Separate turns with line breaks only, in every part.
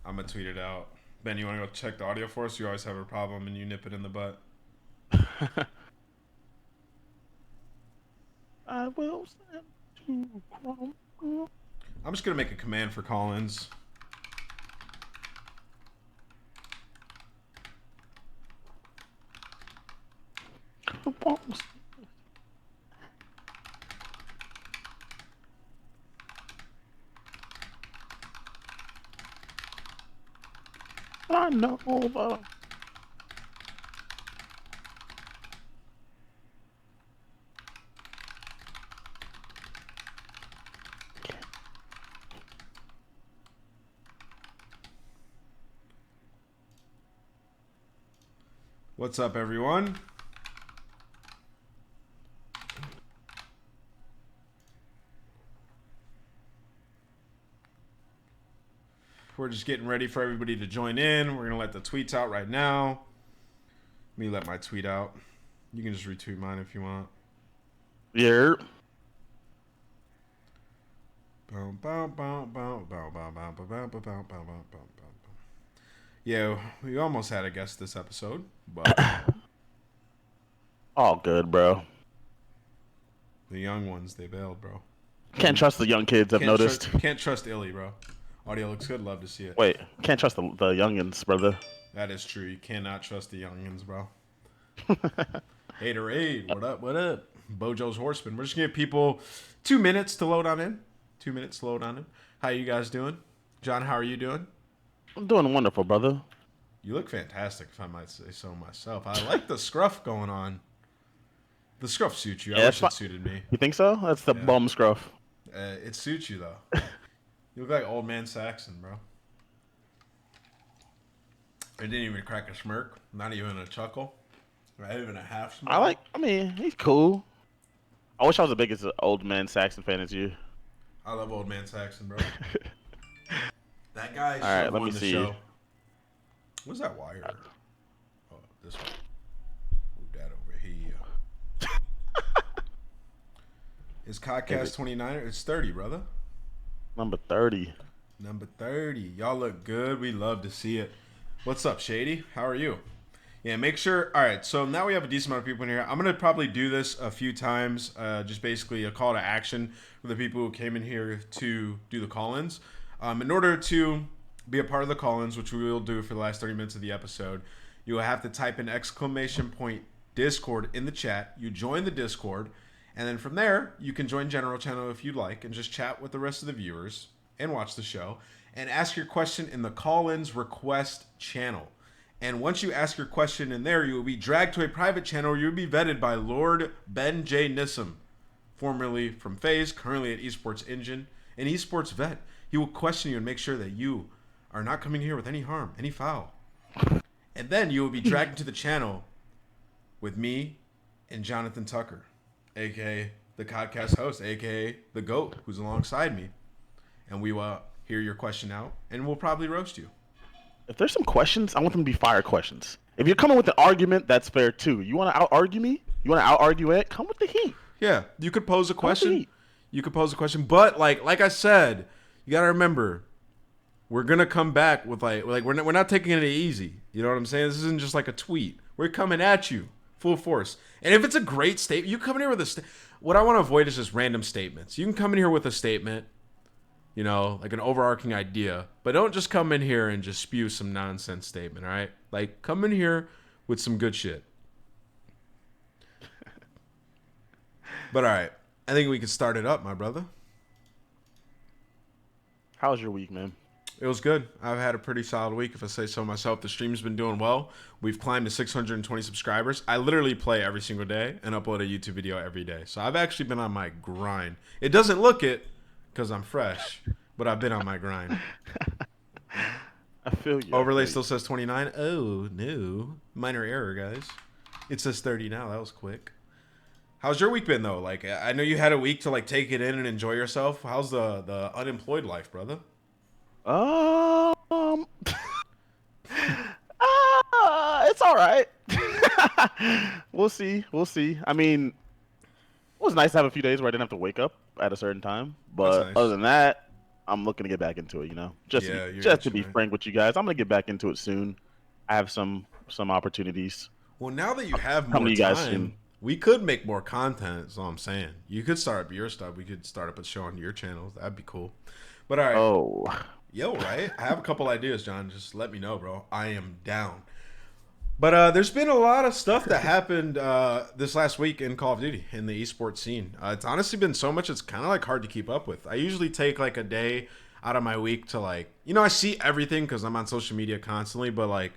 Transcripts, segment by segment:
I'm gonna tweet it out. Ben, you want to go check the audio for us? You always have a problem and you nip it in the butt.
I will send to Chrome.
I'm just gonna make a command for Collins.
I know the.
What's up, everyone? We're just getting ready for everybody to join in. We're gonna let the tweets out right now. Let me let my tweet out. You can just retweet mine if you want.
Yeah.
Yeah, we almost had a guest this episode, but
All good, bro.
the young ones, they bailed, bro.
Can't trust the young kids, I've noticed.
Can't trust Illy, bro. Audio looks good. Love to see it.
Wait, can't trust the youngins, brother.
That is true. You cannot trust the youngins, bro. Haterade, what up, what up? Bojo's Horseman. We're just gonna give people 2 minutes to load on in. 2 minutes to load on in. How you guys doing? John, how are you doing?
I'm doing wonderful, brother.
You look fantastic, if I might say so myself. I like the scruff going on. The scruff suits you. I wish it suited me.
You think so? That's the bum scruff.
It suits you, though. You look like old man Saxon, bro. I didn't even crack a smirk. Not even a chuckle. Not even a half smirk.
I mean, he's cool. I wish I was the biggest old man Saxon fan as you.
I love old man Saxon, bro. That guy should
right,
have
let
won
me
the
see.
show. What's that wire? Oh, this one. Move that over here. Is Codcast 29? It's 30, brother.
Number 30.
Number 30. Y'all look good. We love to see it. What's up, Shady? How are you? Yeah, make sure. All right, so now we have a decent amount of people in here. I'm going to probably do this a few times, just basically a call to action for the people who came in here to do the call-ins. In order to be a part of the call-ins, which we will do for the last 30 minutes of the episode, you will have to type in !Discord in the chat. You join the Discord, and then from there, you can join General Channel if you'd like and just chat with the rest of the viewers and watch the show and ask your question in the call-ins request channel. And once you ask your question in there, you will be dragged to a private channel where you will be vetted by Lord Ben J. Nissim, formerly from FaZe, currently at Esports Engine, an esports vet. He will question you and make sure that you are not coming here with any harm, any foul. And then you will be dragged into the channel with me and Jonathan Tucker, a.k.a. the Codcast host, a.k.a. the GOAT, who's alongside me. And we will hear your question out, and we'll probably roast you.
If there's some questions, I want them to be fire questions. If you're coming with an argument, that's fair too. You want to out-argue me? You want to out-argue it? Come with the heat.
Yeah, you could pose a question. But like I said, you gotta remember, we're gonna come back with like we're not taking it easy. You know what I'm saying? This isn't just like a tweet. We're coming at you full force. And if it's a great statement, you come in here with a what I want to avoid is just random statements. You can come in here with a statement, you know, like an overarching idea, but don't just come in here and just spew some nonsense statement. All right, like come in here with some good shit. But all right, I think we can start it up, my brother.
How was your week, man?
It was good. I've had a pretty solid week, if I say so myself. The stream's been doing well. We've climbed to 620 subscribers. I literally play every single day and upload a YouTube video every day. So I've actually been on my grind. It doesn't look it because I'm fresh, but I've been on my grind.
I feel you.
Overlay still says 29. Oh, no. Minor error, guys. It says 30 now. That was quick. How's your week been, though? Like, I know you had a week to, like, take it in and enjoy yourself. How's the unemployed life, brother?
It's all right. We'll see. I mean, it was nice to have a few days where I didn't have to wake up at a certain time. But
That's nice.
other than that, I'm looking to get back into it. Just
Yeah, you're
just to
itching,
be
right?
frank with you guys, I'm gonna get back into it soon. I have some opportunities.
Well, now that you
I'll
have
come
more
to you guys soon.
time, we could make more content. Is all I'm saying. You could start up your stuff. We could start up a show on your channel. That'd be cool. But all right,
Oh,
yo, right? I have a couple ideas, John. Just let me know, bro. I am down. But there's been a lot of stuff that happened this last week in Call of Duty in the esports scene. It's honestly been so much; it's kind of like hard to keep up with. I usually take like a day out of my week to I see everything because I'm on social media constantly. But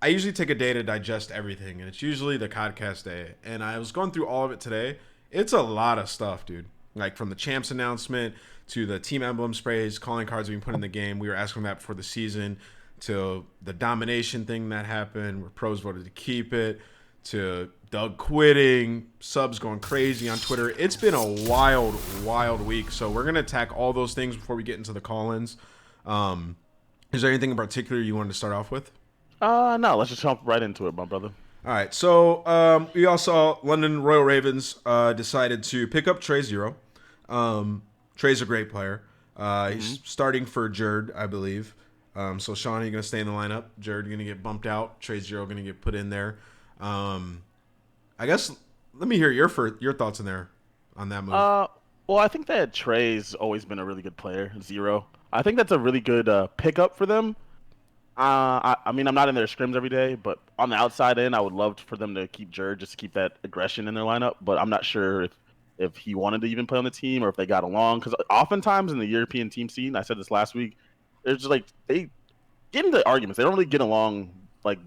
I usually take a day to digest everything, and it's usually the Codcast day. And I was going through all of it today. It's a lot of stuff, dude. Like from the champs announcement to the team emblem sprays, calling cards being put in the game. We were asking that before the season. To the domination thing that happened, where pros voted to keep it. To Doug quitting, subs going crazy on Twitter. It's been a wild, wild week. So we're gonna attack all those things before we get into the call-ins. Is there anything in particular you wanted to start off with?
no, let's just jump right into it, my brother.
All right, so we all saw London Royal Ravens decided to pick up Trey Zero. Trey's a great player. He's starting for Jerd, I believe. So Sean, are you going to stay in the lineup? Jerd going to get bumped out. Trey Zero going to get put in there. I guess let me hear your thoughts in there on that move.
Well, I think that Trey's always been a really good player. Zero. I think that's a really good pickup for them. I mean, I'm not in their scrims every day, but on the outside in, I would love for them to keep Jerd, just to keep that aggression in their lineup. But I'm not sure if he wanted to even play on the team or if they got along. Because oftentimes in the European team scene, I said this last week, there's just they get into arguments. They don't really get along like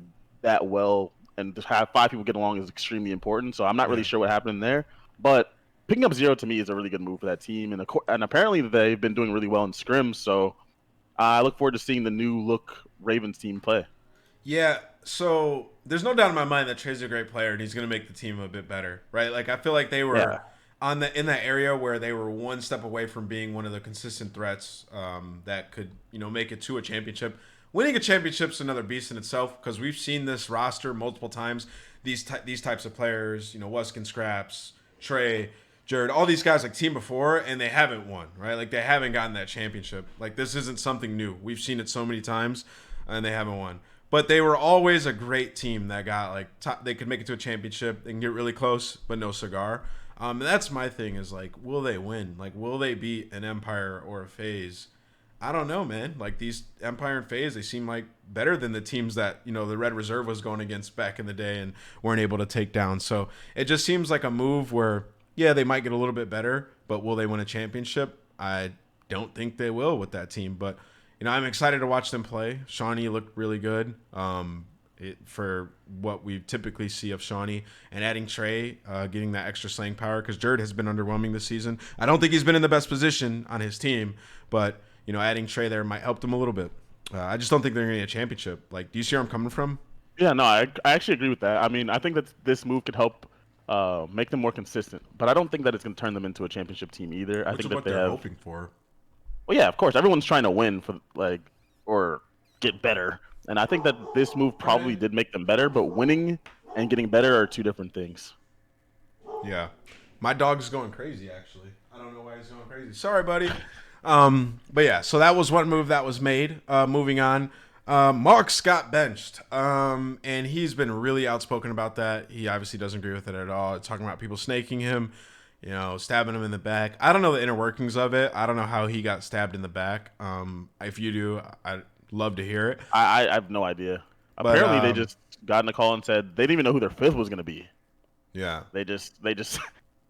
that well, and to have 5 people get along is extremely important. So I'm not really sure what happened there. But picking up Zero to me is a really good move for that team, and apparently they've been doing really well in scrims. So I look forward to seeing the new look Ravens team play.
Yeah, so there's no doubt in my mind that Trey's a great player and he's going to make the team a bit better, right? Like I feel like they were in that area where they were one step away from being one of the consistent threats that could make it to a championship. Winning a championship's another beast in itself because we've seen this roster multiple times. These types of players, Wuskin, Scraps, Trey, Jared, all these guys team before, and they haven't won, right? Like they haven't gotten that championship. Like this isn't something new. We've seen it so many times, and they haven't won. But they were always a great team that got they could make it to a championship. They can get really close, but no cigar. And that's my thing is will they win? Will they beat an Empire or a FaZe? I don't know, man. These Empire and FaZe, they seem better than the teams that the Red Reserve was going against back in the day and weren't able to take down. So it just seems like a move where they might get a little bit better, but will they win a championship? I don't think they will with that team, but I'm excited to watch them play. Shawnee looked really good for what we typically see of Shawnee, and adding Trey, getting that extra slaying power because Jerd has been underwhelming this season. I don't think he's been in the best position on his team, but adding Trey there might help them a little bit. I just don't think they're going to get a championship. Do you see where I'm coming from?
Yeah, no, I actually agree with that. I mean, I think that this move could help make them more consistent, but I don't think that it's going to turn them into a championship team either. I
Which
think
is
that
what
they
they're
have.
hoping for.
Well, yeah, of course, everyone's trying to win for or get better, and I think that this move probably did make them better. But winning and getting better are two different things.
Yeah, my dog's going crazy. Actually, I don't know why he's going crazy. Sorry, buddy. But yeah, so that was one move that was made. Moving on. Marks got benched, and he's been really outspoken about that. He obviously doesn't agree with it at all. Talking about people snaking him, stabbing him in the back. I don't know the inner workings of it. I don't know how he got stabbed in the back. If you do, I'd love to hear it.
I have no idea. Apparently, they just got in a call and said they didn't even know who their fifth was going to be.
Yeah.
They just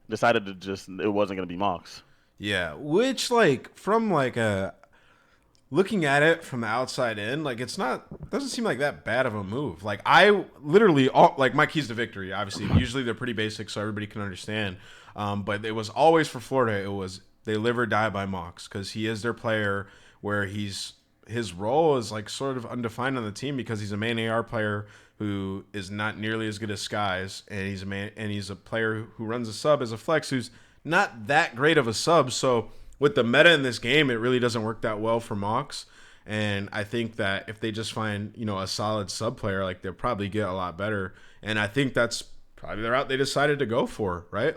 decided it wasn't going to be Mox.
Yeah, which from a looking at it from the outside in, doesn't seem like that bad of a move. I literally my keys to victory. Obviously, usually they're pretty basic, so everybody can understand. But it was always for Florida. It was they live or die by Mox because he is their player. Where his role is sort of undefined on the team because he's a main AR player who is not nearly as good as Skies, and he's a player who runs a sub as a flex who's not that great of a sub. So with the meta in this game, it really doesn't work that well for Mox. And I think that if they just find, a solid sub player, they'll probably get a lot better. And I think that's probably the route they decided to go for, right?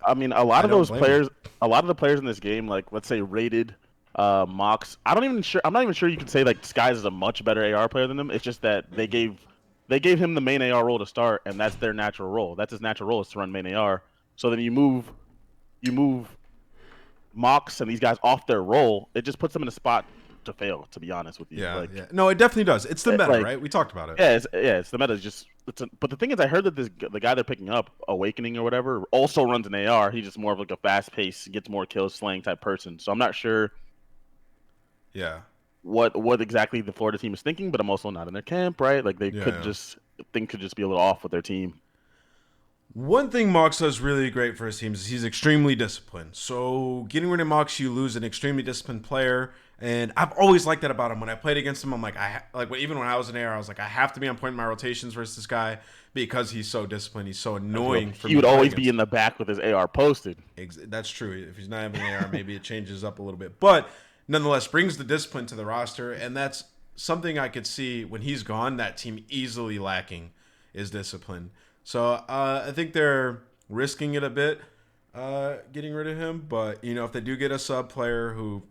I mean, a lot of the players in this game, let's say rated Mox. I'm not even sure you can say like Skies is a much better AR player than them. It's just that they gave him the main AR role to start, and that's their natural role. That's his natural role is to run main AR. So then you move Mox and these guys off their role. It just puts them in a spot to fail. To be honest with you,
Yeah,
like
yeah. No, it definitely does. It's the meta,
like
right? We talked about it.
it's the meta. But the thing is, I heard that the guy they're picking up, Awakening or whatever, also runs an AR. He's just more of like a fast pace, gets more kills, slaying type person. So I'm not sure
Yeah,
what exactly the Florida team is thinking, but I'm also not in their camp, right? Like they
yeah,
could
yeah.
just things could just be a little off with their team.
One thing Mox does really great for his teams is he's extremely disciplined. So getting rid of Mox, you lose an extremely disciplined player, and I've always liked that about him. When I played against him, I'm like, even when I was in air, I was like, I have to be on point in my rotations versus this guy because he's so disciplined. He's so annoying for
He
me
would
to play
always be
against.
in the back with his AR posted.
That's true. If he's not having an AR, maybe it changes up a little bit, but nonetheless brings the discipline to the roster, and that's something I could see when he's gone. That team easily lacking is discipline. So I think they're risking it a bit, getting rid of him. But if they do get a sub player who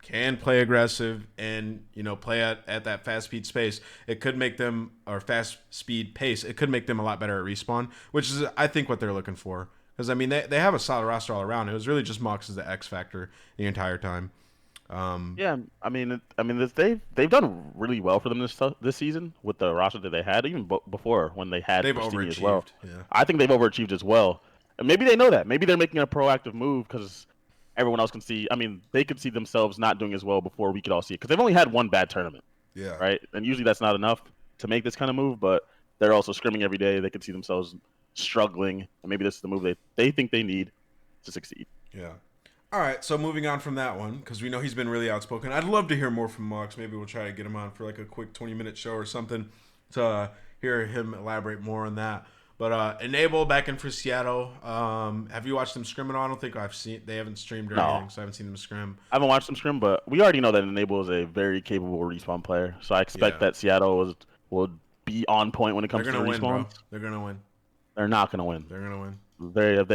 can play aggressive and play at that fast speed space, it could make them or fast speed pace. It could make them a lot better at respawn, which is I think what they're looking for. Because I mean they have a solid roster all around. It was really just Mox as the X factor the entire time.
Yeah, they've done really well for them this season with the roster that they had, even before when they had
They've
Pristini as well.
overachieved. Yeah.
I think they've overachieved as well. And maybe they know that. Maybe they're making a proactive move because everyone else can see. I mean, they could see themselves not doing as well before we could all see it because they've only had one bad tournament,
Yeah.
right? And usually that's not enough to make this kind of move. But they're also scrimming every day. They could see themselves struggling, and maybe this is the move they think they need to succeed.
Yeah. All right, so moving on from that one, because we know he's been really outspoken. I'd love to hear more from Mox. Maybe we'll try to get him on for like a quick 20-minute show or something to hear him elaborate more on that. But Enable back in for Seattle. Have you watched them scrim at all? I don't think they haven't streamed or
No,
anything, so I haven't seen them scrim.
I haven't watched them scrim, but we already know that Enable is a very capable respawn player. So I expect
Yeah.
that Seattle will be on point when it
They're
comes to
gonna win, bro.
respawns.
They're gonna win.
They're not going to win.
They're gonna win.
They've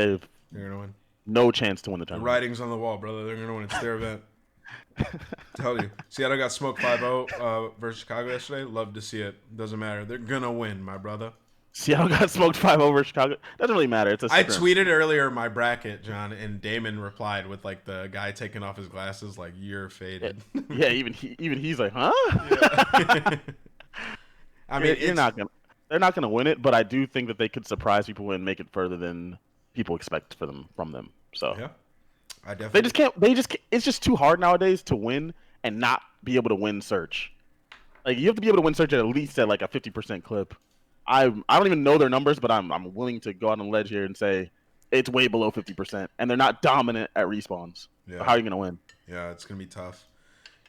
They're gonna win.
no chance to win the
The
tournament.
writing's on the wall, brother. They're gonna win. It's their event. Tell you. Seattle got smoked 5-0 versus Chicago yesterday. Love to see it. Doesn't matter. They're gonna win, my brother.
Seattle got smoked 5 over Chicago. Doesn't really matter. It's a
I
scrim.
tweeted earlier my bracket, John, and Damon replied with like the guy taking off his glasses, like you're faded.
Yeah, even he's like, huh?
Yeah. I mean,
They're not gonna win it, but I do think that they could surprise people and make it further than people expect from them. So
yeah, I
they
definitely.
just can't. They just can't, it's just too hard nowadays to win and not be able to win search. Like you have to be able to win search at least at like a 50% clip. I don't even know their numbers, but I'm willing to go out on a ledge here and say it's way below 50%, and they're not dominant at respawns.
Yeah,
So how are you gonna win?
yeah, it's gonna be tough.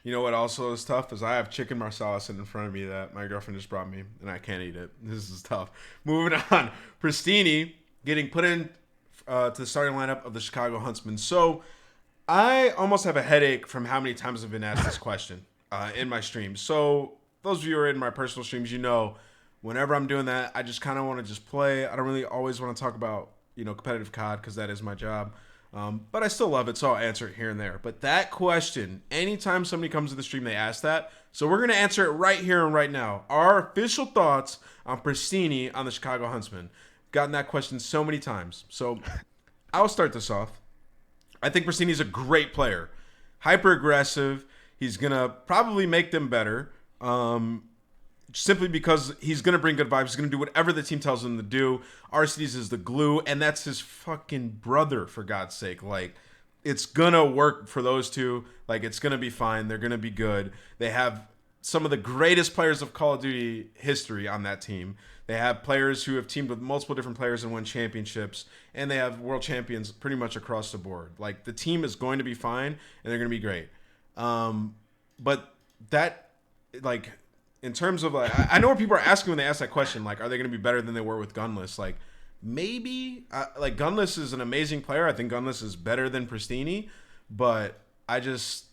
You know what also is tough is I have chicken marsala sitting in front of me that my girlfriend just brought me, and I can't eat it. This is tough. Moving on, Pristini getting put in to the starting lineup of the Chicago Huntsmen. So I almost have a headache from how many times I've been asked this question in my streams. So those of you who are in my personal streams, whenever I'm doing that, I just kind of want to just play. I don't really always want to talk about competitive COD because that is my job. But I still love it, so I'll answer it here and there. But that question, anytime somebody comes to the stream, they ask that. So we're going to answer it right here and right now. Our official thoughts on Pristini on the Chicago Huntsmen. Gotten that question so many times. So I'll start this off. I think Pristini's a great player. Hyper aggressive. He's going to probably make them better. Simply because he's going to bring good vibes. He's going to do whatever the team tells him to do. Arcedes is the glue, and that's his fucking brother, for God's sake. Like, it's going to work for those two. Like, it's going to be fine. They're going to be good. They have some of the greatest players of Call of Duty history on that team. They have players who have teamed with multiple different players and won championships, and they have world champions pretty much across the board. Like, the team is going to be fine, and they're going to be great. But that, like... In terms of like, I know what people are asking when they ask that question, like, are they going to be better than they were with Gunless? Like, maybe. Like, Gunless is an amazing player. I think Gunless is better than Pristini, but I just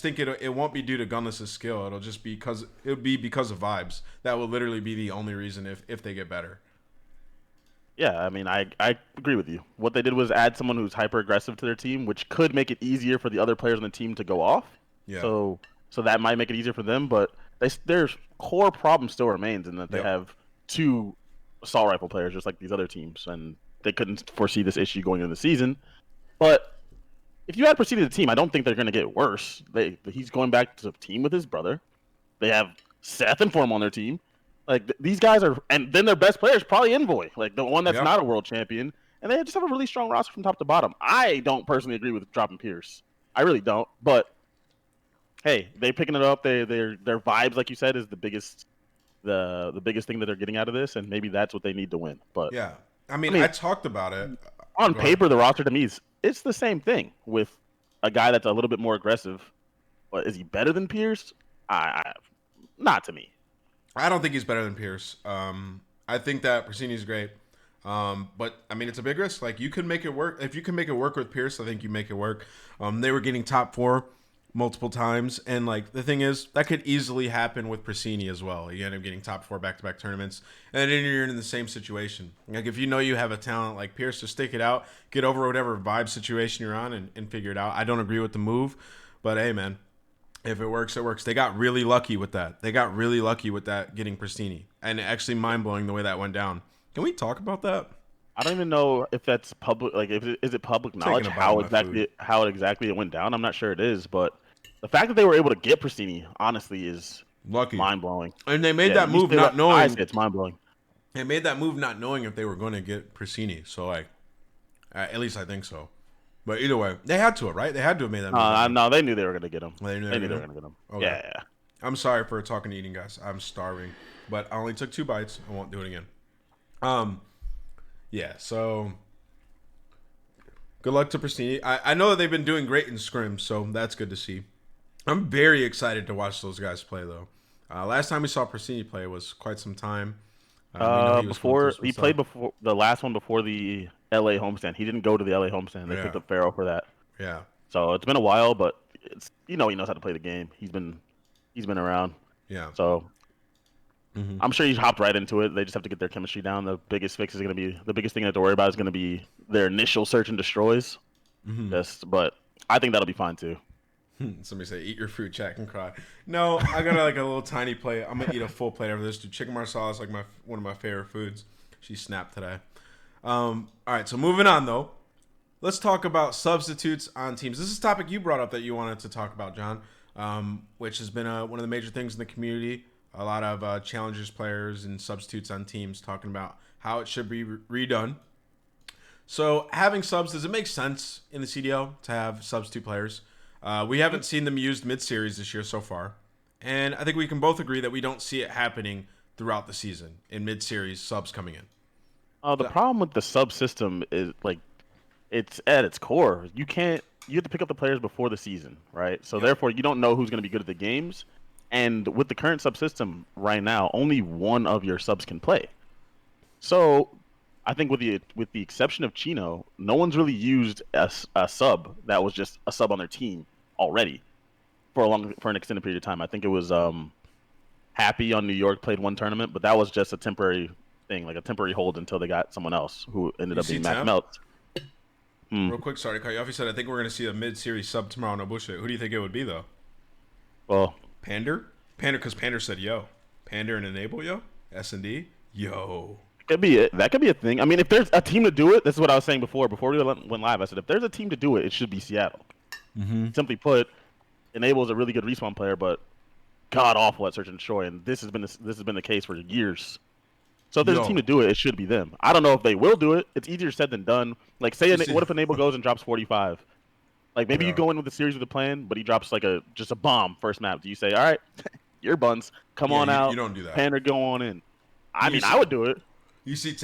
think it won't be due to Gunless's skill. It'll be because of vibes. That will literally be the only reason if they get better.
Yeah, I mean, I agree with you. What they did was add someone who's hyper aggressive to their team, which could make it easier for the other players on the team to go off.
Yeah.
So that might make it easier for them, but their core problem still remains in that they
Yep.
have two assault rifle players, just like these other teams, and they couldn't foresee this issue going into the season. But if you add Prestige to the team, I don't think they're going to get worse. He's going back to the team with his brother. They have Seth and Form on their team. Like these guys are, and then their best player is probably Envoy, like the one that's
Yep.
not a world champion, and they just have a really strong roster from top to bottom. I don't personally agree with dropping Pierce. I really don't, but hey, they picking it up. Their vibes, like you said, is the biggest thing that they're getting out of this, and maybe that's what they need to win. But
Yeah. I mean, I talked about it.
on
Go ahead.
paper, the roster to me it's the same thing with a guy that's a little bit more aggressive. But is he better than Pierce? Not to me.
I don't think he's better than Pierce. I think that Persini's great. But I mean, it's a big risk. Like you can make it work. If you can make it work with Pierce, I think you make it work. They were getting top 4 multiple times, and like the thing is, that could easily happen with Persini as well. You end up getting top 4 back-to-back tournaments, and then you're in the same situation. Like if you know you have a talent like Pierce, just stick it out, get over whatever vibe situation you're on, and figure it out. I don't agree with the move, but hey, man. If it works, it works. They got really lucky with that. Getting Pristini. And actually mind-blowing the way that went down. Can we talk about that?
I don't even know if that's public. Like, is it public knowledge how exactly it went down? I'm not sure it is, but the fact that they were able to get Pristini, honestly, is
lucky,
mind-blowing.
And they made that move not knowing.
It's mind-blowing.
They made that move not knowing if they were going to get Pristini. So, like, at least I think so. But either way, they had to, right? They had to have made that move.
No, they knew they were going to get him.
They knew they were going to
get him.
Okay.
Yeah.
I'm sorry for talking to eating, guys. I'm starving. But I only took 2 bites. I won't do it again. Yeah, so good luck to Pristini. I know that they've been doing great in scrims, so that's good to see. I'm very excited to watch those guys play, though. Last time we saw Pristini play was quite some time.
He played before the last one before the LA homestand. He didn't go to the LA homestand. They picked up Pharaoh for that.
Yeah.
So it's been a while, but he knows how to play the game. He's been around.
Yeah.
So I'm sure he's hopped right into it. They just have to get their chemistry down. The biggest thing they have to worry about is going to be their initial search and destroys. But I think that'll be fine too.
Somebody say, eat your fruit, chat, and cry. No, I got like a little tiny plate. I'm going to eat a full plate of this. Chicken marsala is like one of my favorite foods. She snapped today. All right, so moving on, though. Let's talk about substitutes on teams. This is a topic you brought up that you wanted to talk about, John, which has been one of the major things in the community. A lot of challengers players and substitutes on teams talking about how it should be redone. So having subs, does it make sense in the CDL to have substitute players? We haven't seen them used mid-series this year so far. And I think we can both agree that we don't see it happening throughout the season in mid-series subs coming in.
The problem with the sub system is it's at its core. You have to pick up the players before the season, right? So therefore you don't know who's going to be good at the games. And with the current sub system right now, only one of your subs can play. So I think with the exception of Chino, no one's really used a sub that was just a sub on their team already for an extended period of time. I think it was Happy on New York played one tournament, but that was just a temporary thing, like a temporary hold until they got someone else who ended up being Mac Melts.
Real quick, sorry to cut you off. You said I think we're going to see a mid-series sub tomorrow. No bullshit. Who do you think it would be though?
Well,
Pander, because Pander said yo. Pander and Enable yo. S&D yo.
That could be a thing. I mean, if there's a team to do it, this is what I was saying before we went live. I said if there's a team to do it, it should be Seattle. Simply put, Enable is a really good respawn player, but god awful at search and destroy, and this has been the case for years. So if there's a team to do it, it should be them. I don't know if they will do it. It's easier said than done. Like, what if Enable goes and drops 45? Like, maybe you go in with a series with a plan, but he drops like just a bomb first map. Do you say, all right, your buns, come on out.
You don't do that.
Pander, go on in. I would do it.
You see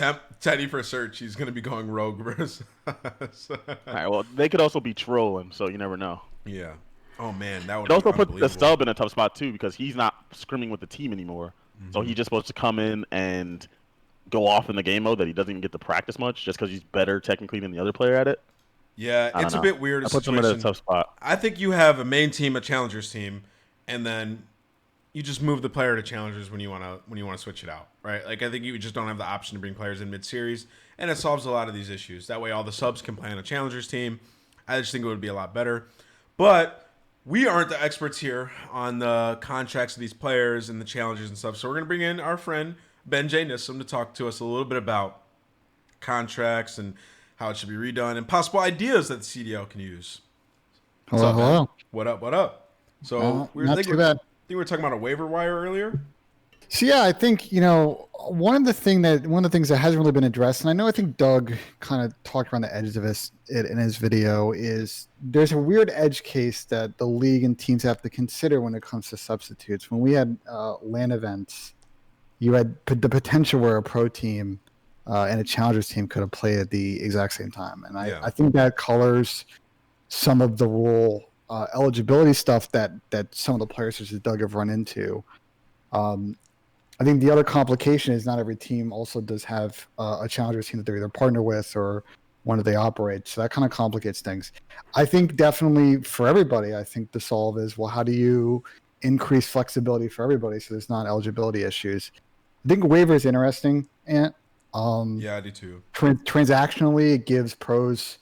Teddy for search, he's going to be going rogue versus us.
All right, well, they could also be trolling, so you never know.
Yeah. Oh, man, that would
it also put the sub in a tough spot, too, because he's not scrimming with the team anymore. So he's just supposed to come in and go off in the game mode that he doesn't even get to practice much just because he's better technically than the other player at it.
Yeah, it's a bit weird.
It puts him in a tough spot.
I think you have a main team, a challengers team, and then you just move the player to challengers when you want to switch it out, right? Like I think you just don't have the option to bring players in mid-series, and it solves a lot of these issues. That way, all the subs can play on a challengers team. I just think it would be a lot better. But we aren't the experts here on the contracts of these players and the challenges and stuff. So we're gonna bring in our friend Ben J. Nissim to talk to us a little bit about contracts and how it should be redone and possible ideas that the CDL can use. What's
Hello,
up, Ben?
hello.
What up? What up? So we were
Not too bad.
think we were talking about a waiver wire earlier.
So yeah, I think one of the things that hasn't really been addressed, and I think Doug kind of talked around the edges of it in his video, is there's a weird edge case that the league and teams have to consider when it comes to substitutes. When we had LAN events, you had the potential where a pro team and a challengers team could have played at the exact same time, and I think that colors some of the rule eligibility stuff that some of the players such as Doug have run into. I think the other complication is not every team also does have a challengers team that they're either partner with or one that they operate. So that kind of complicates things. I think definitely for everybody, I think the solve is, well, how do you increase flexibility for everybody so there's not eligibility issues? I think waiver is interesting, Ant.
Yeah, I do too.
Transactionally, it gives pros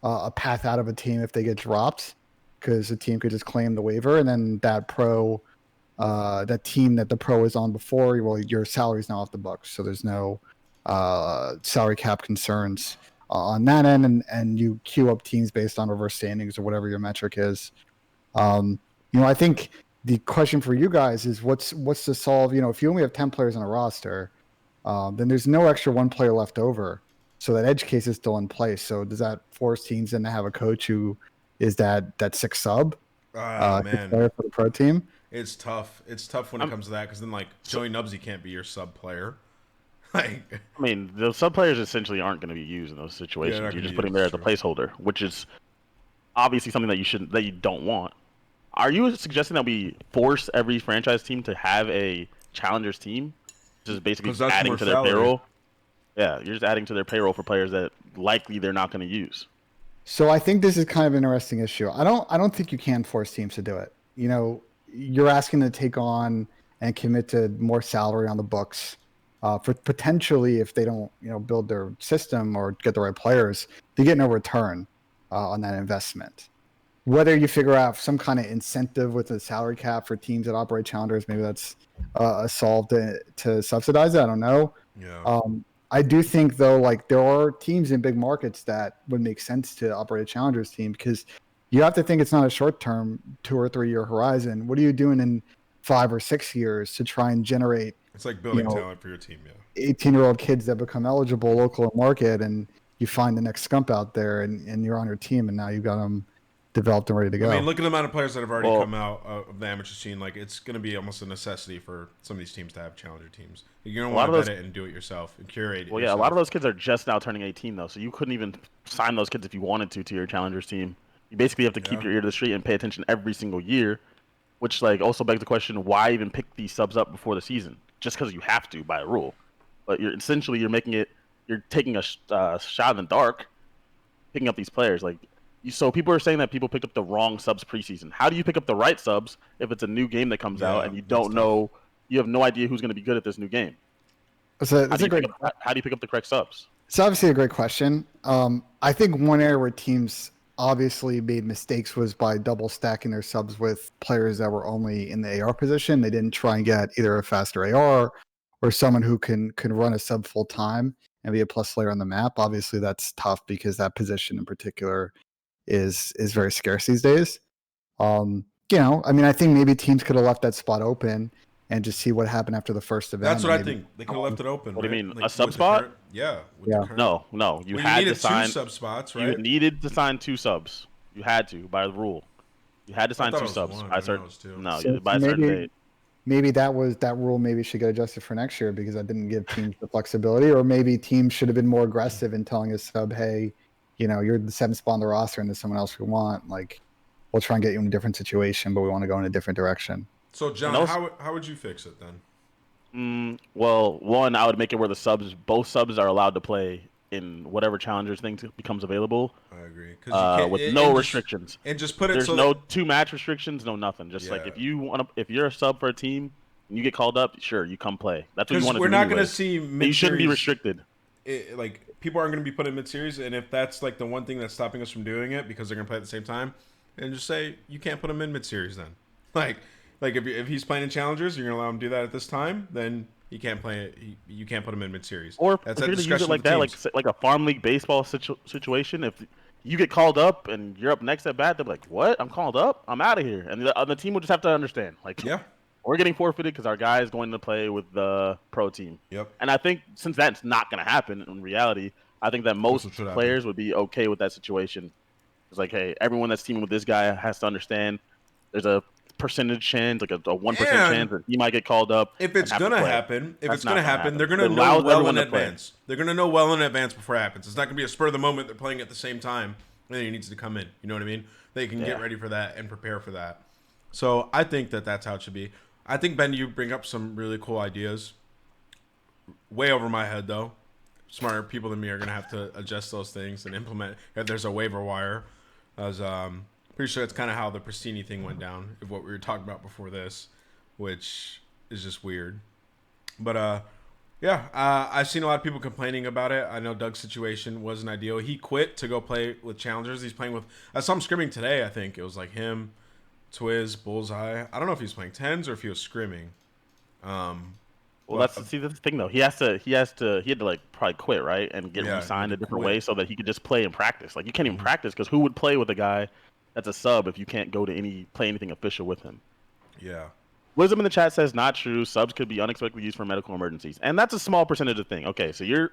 a path out of a team if they get dropped, because the team could just claim the waiver, and then that team that the pro is on before, well, your salary's now off the books, so there's no salary cap concerns on that end, and you queue up teams based on reverse standings or whatever your metric is. I think the question for you guys is what's to solve. If you only have 10 players on a roster, then there's no extra one player left over, so that edge case is still in place. So does that force teams then to have a coach who is that sixth sub
Man,
player for the pro team?
It's tough. It's tough when it comes to that, because then Joey Nubsy can't be your sub player. I
mean, the sub players essentially aren't going to be used in those situations. You're just putting them there as a placeholder, which is obviously something that you don't want. Are you suggesting that we force every franchise team to have a challengers team, just basically adding to their payroll? Yeah, you're just adding to their payroll for players that likely they're not going to use.
So I think this is kind of an interesting issue. I don't think you can force teams to do it. You're asking to take on and commit to more salary on the books for potentially, if they don't, build their system or get the right players, they get no return on that investment. Whether you figure out some kind of incentive with a salary cap for teams that operate challengers, maybe that's a solve to subsidize it. I don't know.
Yeah.
I do think though, there are teams in big markets that would make sense to operate a challengers team, because you have to think it's not a short-term 2 or 3 year horizon. What are you doing in 5 or 6 years to try and generate?
It's like building talent for your team. Yeah.
18-year-old kids that become eligible local market, and you find the next scump out there, and you're on your team, and now you've got them developed and ready to go.
I mean, look at the amount of players that have already come out of the amateur scene. It's going to be almost a necessity for some of these teams to have challenger teams. You're going to want to vet it and do it yourself and curate it.
Well, yeah, a lot of those kids are just now turning 18 though, so you couldn't even sign those kids if you wanted to your challengers team. You basically have to keep your ear to the street and pay attention every single year, which also begs the question: why even pick these subs up before the season? Just because you have to by a rule, but you're taking a shot in the dark, picking up these players. So people are saying that people picked up the wrong subs preseason. How do you pick up the right subs if it's a new game that comes out and you don't know? You have no idea who's going to be good at this new game. How do you pick up the correct subs?
It's obviously a great question. I think one area where teams obviously made mistakes was by double stacking their subs with players that were only in the AR position. They didn't try and get either a faster AR or someone who can run a sub full time and be a plus player on the map. Obviously, that's tough because that position in particular is very scarce these days. I think maybe teams could have left that spot open and just see what happened after the first event.
That's what I think. They could have left it open.
What do you mean? A sub spot?
Yeah.
No. You had to sign
2 sub spots, right?
You needed to sign 2 subs. You had to by the rule. You had to sign 2 subs by a certain. By a certain date.
Maybe that rule maybe should get adjusted for next year, because that didn't give teams the flexibility, or maybe teams should have been more aggressive in telling a sub, hey, you're the 7th spot on the roster and there's someone else we want. We'll try and get you in a different situation, but we want to go in a different direction.
So, John, how would you fix it then?
Well, one, I would make it where both subs are allowed to play in whatever challengers thing becomes available.
I agree.
With no restrictions.
And just put it
There's no 2 match restrictions, no nothing. Just if you're a sub for a team and you get called up, sure, you come play. That's what you want to do.
We're not going to see mid-series.
You shouldn't be restricted.
People aren't going to be put in mid-series, and if that's the one thing that's stopping us from doing it because they're going to play at the same time, and just say you can't put him in mid-series then. Like if he's playing in challengers, you're gonna allow him to do that at this time, then he can't play. You can't put him in mid-series.
Or
That's
if
at
you're gonna use it like
the
that,
teams.
like a farm league baseball situation, if you get called up and you're up next at bat, they're like, "What? I'm called up? I'm out of here." And the team will just have to understand, like,
Yeah.
we're getting forfeited because our guy is going to play with the pro team.
Yep.
And I think since that's not going to happen in reality, I think that most players would be okay with that situation. It's like, hey, everyone that's teaming with this guy has to understand there's a percentage chance, like a 1% chance that he might get called up.
If it's gonna happen, they're gonna know well in advance. They're gonna know well in advance before it happens. It's not gonna be a spur of the moment. They're playing at the same time, and then he needs to come in. You know what I mean? They can get ready for that and prepare for that. So I think that's how it should be. I think, Ben, you bring up some really cool ideas. Way over my head, though. Smarter people than me are gonna have to adjust those things and implement. If there's a waiver wire, as pretty sure that's kind of how the Pristini thing went down, of what we were talking about before this, which is just weird. But I've seen a lot of people complaining about it. I know Doug's situation wasn't ideal. He quit to go play with challengers. He's playing with. I saw him scrimming today. I think it was like him, Twiz, Bullseye. I don't know if he was playing tens or if he was scrimming.
Well, that's the thing though. He had to like probably quit, right, and get re-signed a different way so that he could just play and practice. Like you can't even practice because who would play with a guy that's a sub if you can't go to play anything official with him?
Yeah.
Wisdom in the chat says not true. Subs could be unexpectedly used for medical emergencies, and that's a small percentage of thing. Okay, so you're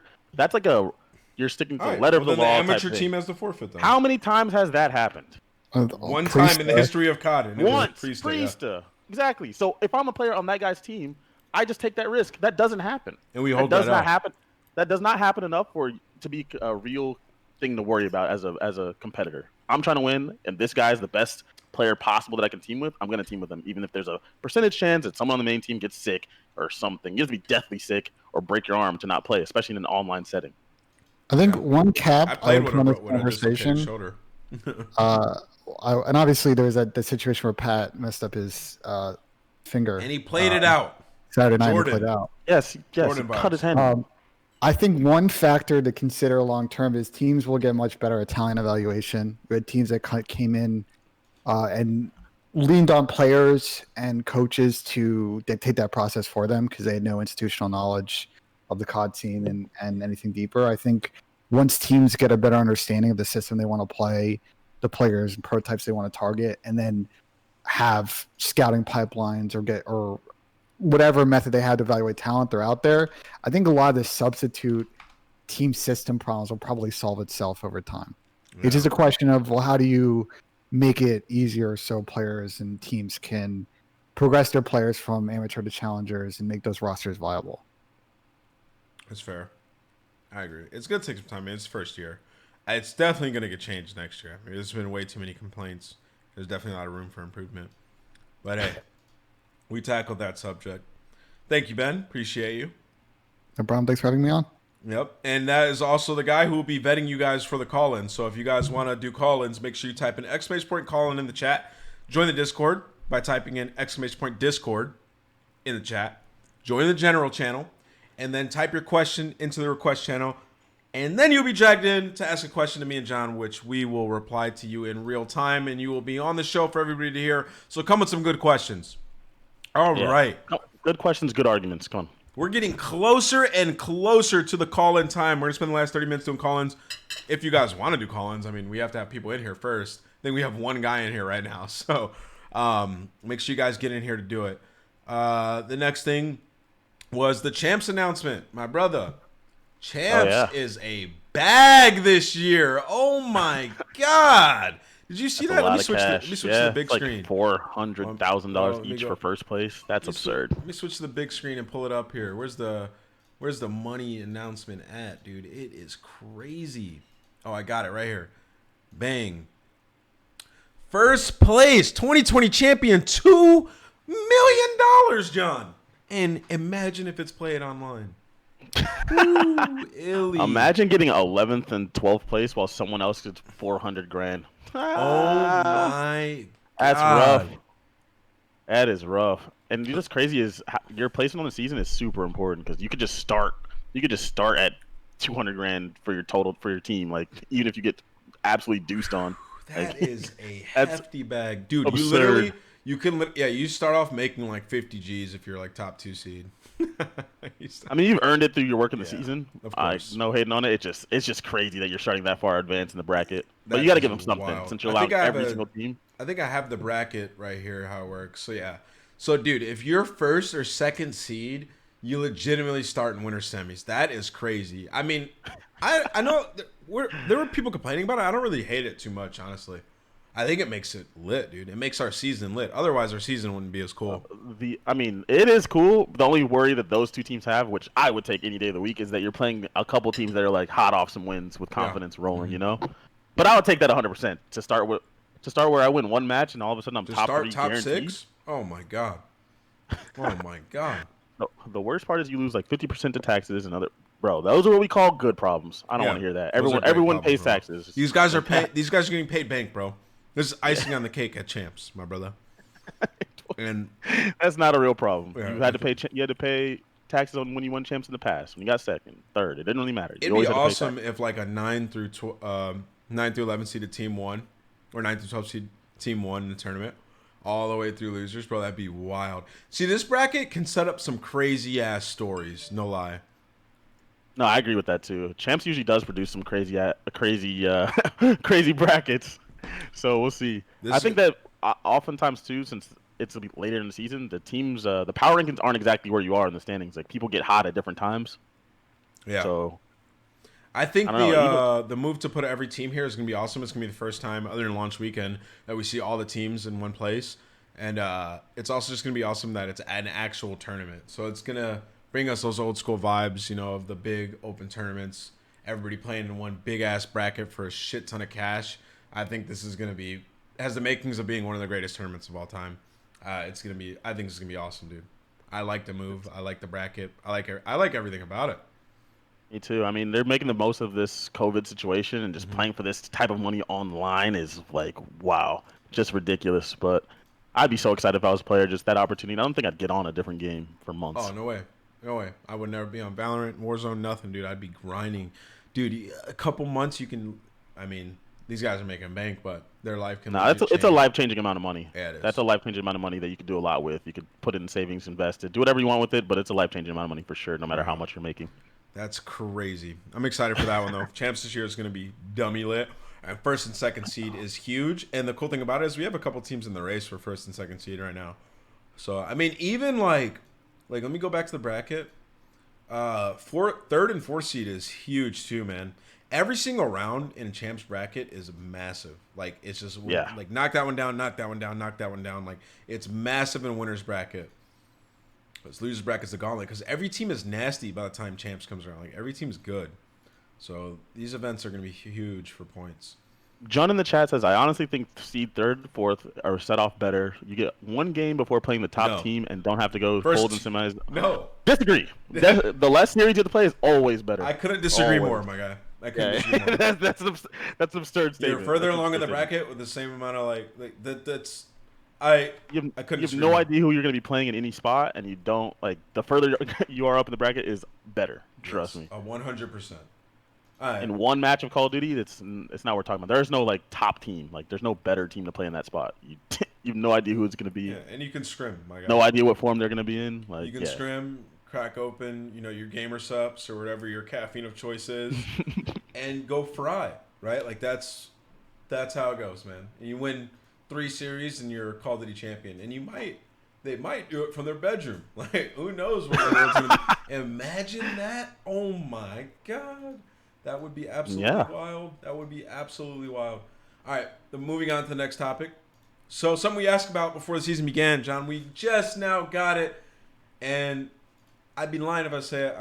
sticking to the letter of the law.
The amateur team has the forfeit though.
How many times has that happened?
One time in the history of COD.
Once. Priesta. Exactly. So if I'm a player on that guy's team, I just take that risk. That doesn't happen.
And we hold that up.
That does not happen enough for to be a real thing to worry about as a competitor. I'm trying to win, and this guy is the best player possible that I can team with. I'm going to team with him, even if there's a percentage chance that someone on the main team gets sick or something. You have to be deathly sick or break your arm to not play, especially in an online setting.
I think one cap
I played
on this
with a
conversation.
shoulder.
And obviously there was the situation where Pat messed up his finger,
and he played it out.
Saturday night, he played it out.
Yes, he cut his hand.
I think one factor to consider long term is teams will get much better at talent evaluation. We had teams that came in and leaned on players and coaches to dictate that process for them because they had no institutional knowledge of the COD scene and anything deeper. I think once teams get a better understanding of the system they want to play, the players and prototypes they want to target, and then have scouting pipelines or whatever method they had to evaluate talent they're out there, I think a lot of the substitute team system problems will probably solve itself over time. Yeah. It's just a question of, well, how do you make it easier so players and teams can progress their players from amateur to challengers and make those rosters viable?
That's fair. I agree. It's going to take some time. It's first year. It's definitely going to get changed next year. I mean, there's been way too many complaints. There's definitely a lot of room for improvement. But hey, we tackled that subject. Thank you, Ben. Appreciate you.
No problem. Thanks for having me on.
Yep. And that is also the guy who will be vetting you guys for the call-in. So if you guys want to do call-ins, make sure you type in !call-in in the chat. Join the Discord by typing in !Discord in the chat. Join the general channel. And then type your question into the request channel. And then you'll be dragged in to ask a question to me and John, which we will reply to you in real time. And you will be on the show for everybody to hear. So come with some good questions. All right.
Good questions, good arguments. Come on.
We're getting closer and closer to the call-in time. We're going to spend the last 30 minutes doing call-ins. If you guys want to do call-ins, I mean, we have to have people in here first. I think we have one guy in here right now. So make sure you guys get in here to do it. The next thing was the Champs announcement. My brother, Champs is a bag this year. Oh, my God. Did you see that? Let me switch to the big screen.
$400,000 each for first place. That's absurd.
Let me switch to the big screen and pull it up here. Where's the money announcement at, dude? It is crazy. Oh, I got it right here. Bang. First place, 2020 champion, $2 million, John. And imagine if it's played online. Ooh, illy.
Imagine getting 11th and 12th place while someone else gets $400,000.
Oh my God.
That's rough. That is rough. And what's crazy is your placement on the season is super important because you could just start. You could just start at $200,000 for your total for your team. Like even if you get absolutely deuced on.
That is a
That's
hefty bag, dude.
absurd.
You start off making like 50 G's if you're like top 2 seed.
I mean, you've earned it through your work in the
Yeah,
season.
of course.
No hating on it. It's just crazy that you're starting that far advanced in the bracket. But
That
you got to
is
give them something
wild.
since you're
I think
allowing
I have
every single team.
I think I have the bracket right here, how it works. So yeah. So dude, if you're first or second seed, you legitimately start in winter semis. That is crazy. I mean, I know there were people complaining about it. I don't really hate it too much, honestly. I think it makes it lit, dude. It makes our season lit. Otherwise, our season wouldn't be as cool.
I mean, it is cool. The only worry that those two teams have, which I would take any day of the week, is that you're playing a couple teams that are like hot off some wins with confidence rolling, you know. But I would take that 100% to start where I win one match and all of a sudden I'm
To
top
start
3
top
guaranteed.
6? Oh my god. Oh my god.
The worst part is you lose like 50% to taxes and other. Bro, those are what we call good problems. I don't want to hear that.
Those are great
Everyone
problems,
pays
bro.
taxes.
These guys are getting paid bank, bro. This is icing on the cake at champs, my brother. And
that's not a real problem.
Yeah.
You had to pay taxes on when you won champs in the past. When you got second, third, it didn't really matter.
it'd be awesome if like a 9 through 11 seeded team won, or 9 through 12 seed team won in the tournament, all the way through losers, bro. That'd be wild. See, this bracket can set up some crazy ass stories. No lie.
No, I agree with that too. Champs usually does produce some crazy crazy brackets. So we'll see. I think that oftentimes too, since it's later in the season, the teams, the power rankings aren't exactly where you are in the standings. Like people get hot at different times.
Yeah.
So
I think
I don't know,
the move to put every team here is gonna be awesome. It's gonna be the first time, other than launch weekend, that we see all the teams in one place, and it's also just gonna be awesome that it's an actual tournament. So it's gonna bring us those old school vibes, you know, of the big open tournaments. Everybody playing in one big ass bracket for a shit ton of cash. I think this is gonna be has the makings of being one of the greatest tournaments of all time. I think it's gonna be awesome, dude. I like the move. I like the bracket. I like everything about it.
Me too. I mean, they're making the most of this COVID situation, and just playing for this type of money online is like, wow, just ridiculous. But I'd be so excited if I was a player, just that opportunity. I don't think I'd get on a different game for months.
Oh, no way. No way. I would never be on Valorant, Warzone, nothing, dude. I'd be grinding. Dude, a couple months you can, I mean, these guys are making bank, but their life can
Nah, it's a life-changing amount of money.
Yeah, it is.
That's a life-changing amount of money that you could do a lot with. You could put it in savings, invest it, do whatever you want with it, but it's a life-changing amount of money for sure, no matter how much you're making.
That's crazy. I'm excited for that one, though. Champs this year is going to be dummy lit. And first and second seed is huge. And the cool thing about it is we have a couple teams in the race for first and second seed right now. So, I mean, even like let me go back to the bracket. Third and fourth seed is huge too, man. Every single round in Champs bracket is massive. Like, it's just like knock that one down, knock that one down, knock that one down. Like, it's massive in winner's bracket. But losers bracket's the gauntlet because every team is nasty by the time Champs comes around. Like, every team's good. So these events are going to be huge for points.
John in the chat says, I honestly think seed third, fourth are set off better. You get one game before playing the top team and don't have to go cold in semis.
No.
Disagree. The less series you have to play is always better.
I couldn't disagree more, my guy. I couldn't disagree more.
That's an absurd statement.
You're further along in the bracket with the same amount of I couldn't.
You have no idea who you're going to be playing in any spot, and you don't like the further you are up in the bracket is better. Trust me.
100%.
In one match of Call of Duty, it's not what we're talking about. There's no like top team. Like there's no better team to play in that spot. You have no idea who it's going to be.
Yeah, and you can scrim, my guy.
No idea what form they're going to be in. Like
you can scrim, crack open, your gamer sups or whatever your caffeine of choice is, and go fry. Right? Like that's how it goes, man. And you win 3 series and you're Call of Duty champion, and they might do it from their bedroom. Like, who knows what they're going to do. Imagine that. Oh my god. That would be absolutely wild. That would be absolutely wild. All right, then moving on to the next topic. So something we asked about before the season began, John. We just now got it, and I'd be lying if I say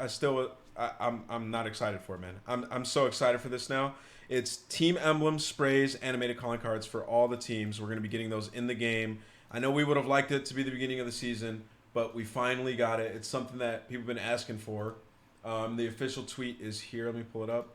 I'm not excited for it, man. I'm so excited for this now. It's team emblems, sprays, animated calling cards for all the teams. We're going to be getting those in the game. I know we would have liked it to be the beginning of the season, but we finally got it. It's something that people have been asking for. The official tweet is here. Let me pull it up.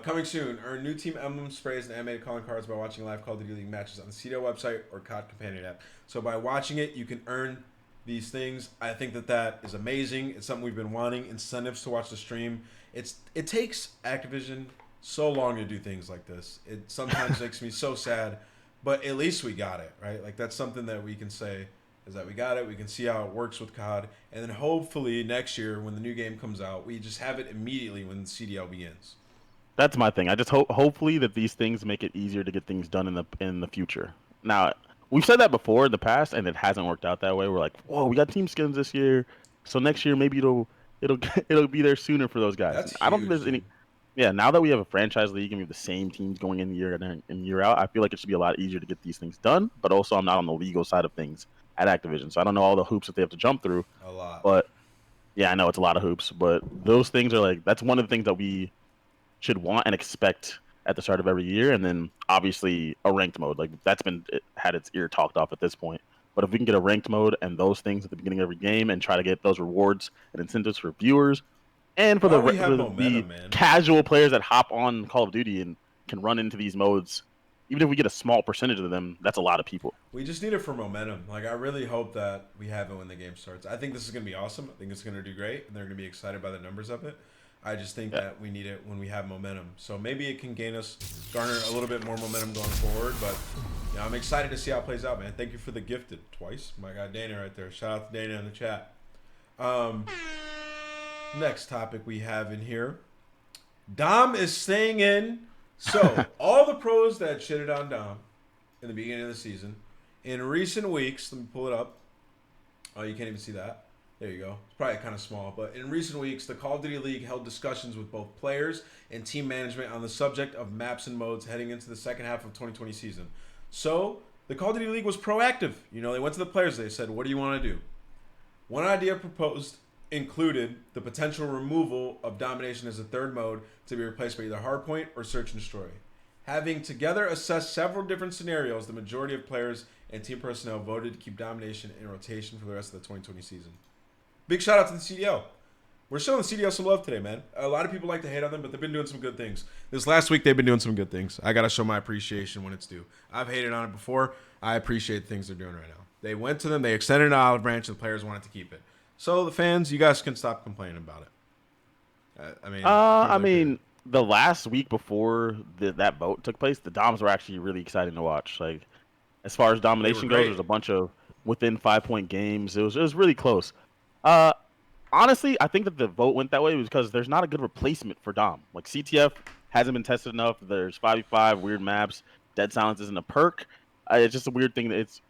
Coming soon. Earn new team emblems, sprays, and animated calling cards by watching live Call of Duty League matches on the CDO website or COD Companion app. So by watching it, you can earn these things. I think that is amazing. It's something we've been wanting. Incentives to watch the stream. It takes Activision so long to do things like this. It sometimes makes me so sad, but at least we got it, right? Like that's something that we can say is that we got it. We can see how it works with COD, and then hopefully next year when the new game comes out, we just have it immediately when the CDL begins.
That's my thing. I just hopefully that these things make it easier to get things done in the future. Now, we've said that before in the past, and it hasn't worked out that way. We're like, whoa, we got team skins this year, so next year maybe it'll it'll be there sooner for those guys.
That's
I don't
huge,
think there's
dude.
any. Yeah, now that we have a franchise league and we have the same teams going in year in and year out, I feel like it should be a lot easier to get these things done. But also, I'm not on the legal side of things at Activision, so I don't know all the hoops that they have to jump through.
A lot.
But yeah, I know it's a lot of hoops, but those things are like that's one of the things that we should want and expect at the start of every year, and then obviously a ranked mode like that's been had its ear talked off at this point. But if we can get a ranked mode and those things at the beginning of every game and try to get those rewards and incentives for viewers and for
Why
the,
don't we have
for
momentum,
the
man?
casual players that hop on Call of Duty and can run into these modes, even if we get a small percentage of them, that's a lot of people.
We just need it for momentum. Like I really hope that we have it when the game starts. I think this is gonna be awesome. I think it's gonna do great, and they're gonna be excited by the numbers of it. I just think that we need it when we have momentum. So maybe it can garner a little bit more momentum going forward. But you know, I'm excited to see how it plays out, man. Thank you for the gifted twice. My guy Dana right there. Shout out to Dana in the chat. Next topic we have in here. Dom is staying in. So all the pros that shitted on Dom in the beginning of the season, in recent weeks, let me pull it up. Oh, you can't even see that. There you go. It's probably kind of small, but in recent weeks, the Call of Duty League held discussions with both players and team management on the subject of maps and modes heading into the second half of 2020 season. So the Call of Duty League was proactive. You know, they went to the players. They said, what do you want to do? One idea proposed included the potential removal of domination as a third mode to be replaced by either hardpoint or search and destroy. Having together assessed several different scenarios, the majority of players and team personnel voted to keep domination in rotation for the rest of the 2020 season. Big shout out to the CDL. We're showing the CDL some love today, man. A lot of people like to hate on them, but they've been doing some good things. This last week, they've been doing some good things. I got to show my appreciation when it's due. I've hated on it before. I appreciate the things they're doing right now. They went to them. They extended an olive branch, and the players wanted to keep it. So the fans, you guys can stop complaining about it.
I mean, the last week before that vote took place, the Doms were actually really exciting to watch. Like, as far as domination goes, there's a bunch of within 5-point games. It was really close. Honestly, I think that the vote went that way because there's not a good replacement for Dom. Like CTF hasn't been tested enough. There's 5v5 weird maps. Dead Silence isn't a perk. It's just a weird thing. It's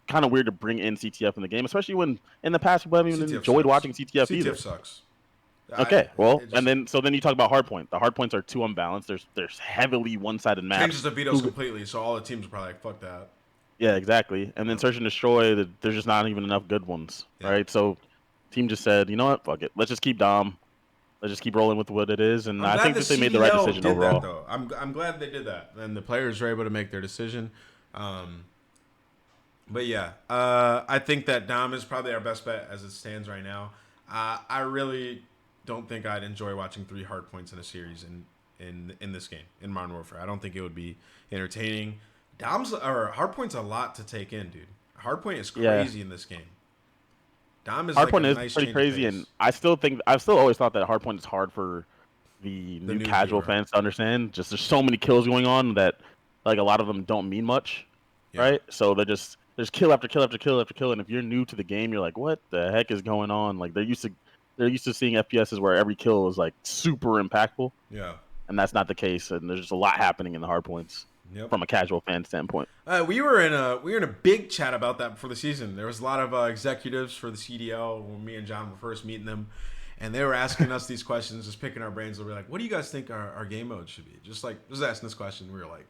kind of weird to bring in CTF in the game, especially when in the past people haven't even enjoyed watching CTF either.
CTF sucks.
Okay, then you talk about hardpoint. The hardpoints are too unbalanced. There's heavily one-sided maps.
Changes the vetoes completely, so all the teams are probably like, fuck that.
Yeah, exactly. And then search and destroy, there's just not even enough good ones, right? So team just said, you know what, fuck it. Let's just keep Dom. Let's just keep rolling with what it is. And I think that they made the right decision overall.
That, though. I'm glad they did that. And the players were able to make their decision. But yeah, I think that Dom is probably our best bet as it stands right now. I really don't think I'd enjoy watching 3 hard points in a series in this game, in Modern Warfare. I don't think it would be entertaining. Hardpoint's a lot to take in, dude. Hardpoint is crazy in this game. Dom is
hardpoint
like
is
nice
pretty crazy, and I've still always thought that hardpoint is hard for the new casual fans to understand. Just there's so many kills going on that like a lot of them don't mean much, right? So there's kill after kill after kill after kill, and if you're new to the game, you're like, what the heck is going on? Like they're used to seeing FPSs where every kill is like super impactful.
Yeah,
and that's not the case, and there's just a lot happening in the hardpoints. Yep. From a casual fan standpoint.
We were in a big chat about that before the season. There was a lot of executives for the CDL when me and John were first meeting them, and they were asking us these questions, just picking our brains. They were like, "What do you guys think our game mode should be?" Just asking this question. We were like,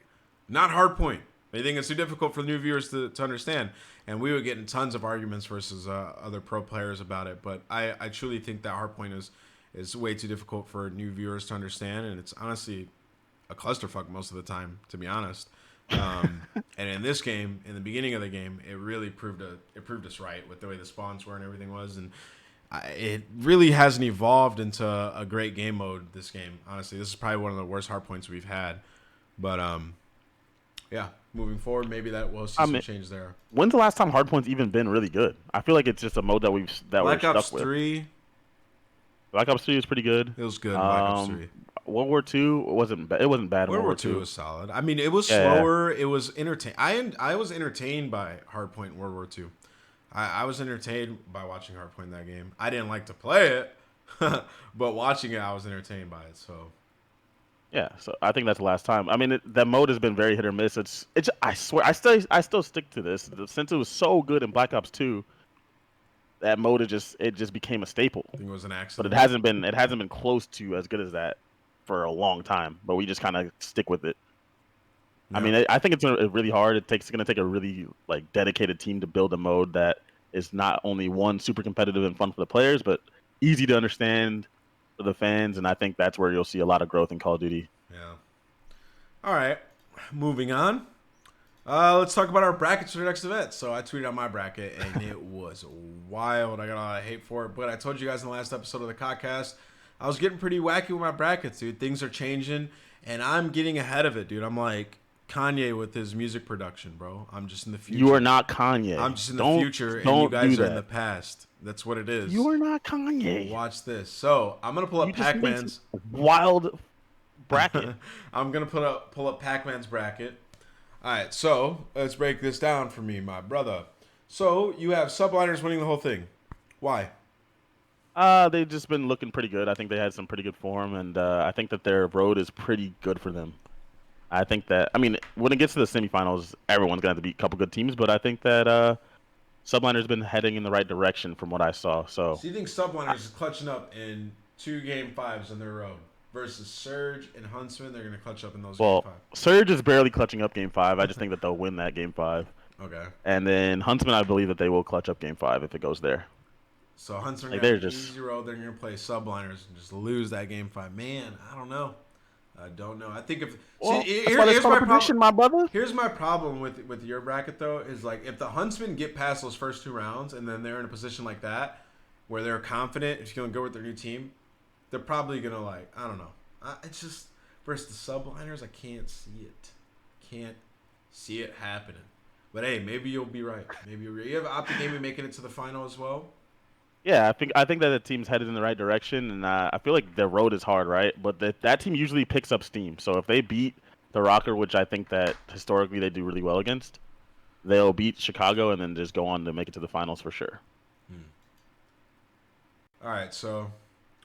"Not hardpoint. They think it's too difficult for the new viewers to understand." And we were getting tons of arguments versus other pro players about it. But I truly think that hardpoint is way too difficult for new viewers to understand, and it's honestly a clusterfuck most of the time, to be honest. And in this game, in the beginning of the game, it really proved us right with the way the spawns were and everything was. And it really hasn't evolved into a great game mode, this game. Honestly, this is probably one of the worst hardpoints we've had. But, yeah, moving forward, maybe that will see some change there.
When's the last time hardpoint's even been really good? I feel like it's just a mode that we're stuck with.
Black Ops 3.
Black Ops 3 is pretty good.
It was good, Black Ops 3.
World War II wasn't it wasn't bad. In
World War
II
II was solid. I mean, it was
Yeah.
slower. It was entertaining. I was entertained by Hardpoint in World War II. I was entertained by watching Hardpoint in that game. I didn't like to play it, but watching it, I was entertained by it. So
Yeah, so I think that's the last time. I mean, that mode has been very hit or miss. It's. I swear, I still stick to this. Since it was so good in Black Ops 2, that mode just became a staple.
I think it was an
But
accident.
it hasn't been close to as good as that for a long time. But we just kind of stick with it.
Yeah.
I mean, I think it's really hard. It's going to take a really like dedicated team to build a mode that is not only one super competitive and fun for the players, but easy to understand for the fans. And I think that's where you'll see a lot of growth in Call of Duty.
Yeah. All right. Moving on. Let's talk about our brackets for the next event. So I tweeted out my bracket, and it was wild. I got a lot of hate for it, but I told you guys in the last episode of the Codcast, I was getting pretty wacky with my brackets, dude. Things are changing, and I'm getting ahead of it, dude. I'm like Kanye with his music production, bro. I'm just in the future.
You are not Kanye.
I'm just in the future, and you guys are in the past. That's what it is.
You are not Kanye.
Watch this. So I'm gonna pull up Pac-Man's
wild bracket.
I'm gonna pull up Pac-Man's bracket. All right, so let's break this down for me, my brother. So you have Subliners winning the whole thing. Why?
They've just been looking pretty good. I think they had some pretty good form, and I think that their road is pretty good for them. I think that, I mean, when it gets to the semifinals, everyone's going to have to beat a couple good teams, but I think that Subliner's been heading in the right direction from what I saw. So
you think Subliners is clutching up in 2 Game 5s on their road versus Surge and Huntsman? They're going to clutch up in those Game 5.
Surge is barely clutching up Game 5. I just think that they'll win that Game 5.
Okay.
And then Huntsman, I believe that they will clutch up Game 5 if it goes there.
So Huntsman
like,
got an easy road. They're going to play Subliners and just lose that Game 5. Man, I don't know. I think if
here's my prediction, my brother.
Here's my problem with your bracket though is like if the Huntsmen get past those first 2 rounds and then they're in a position like that where they're confident, if you're gonna go with their new team, they're probably gonna like I don't know. It's just versus the Subliners, I can't see it happening. But hey, maybe you'll be right. Maybe you have Optic Gaming making it to the final as well.
Yeah, I think that the team's headed in the right direction, and I feel like their road is hard, right? But that team usually picks up steam. So if they beat the Rocker, which I think that historically they do really well against, they'll beat Chicago and then just go on to make it to the finals for sure.
All right, so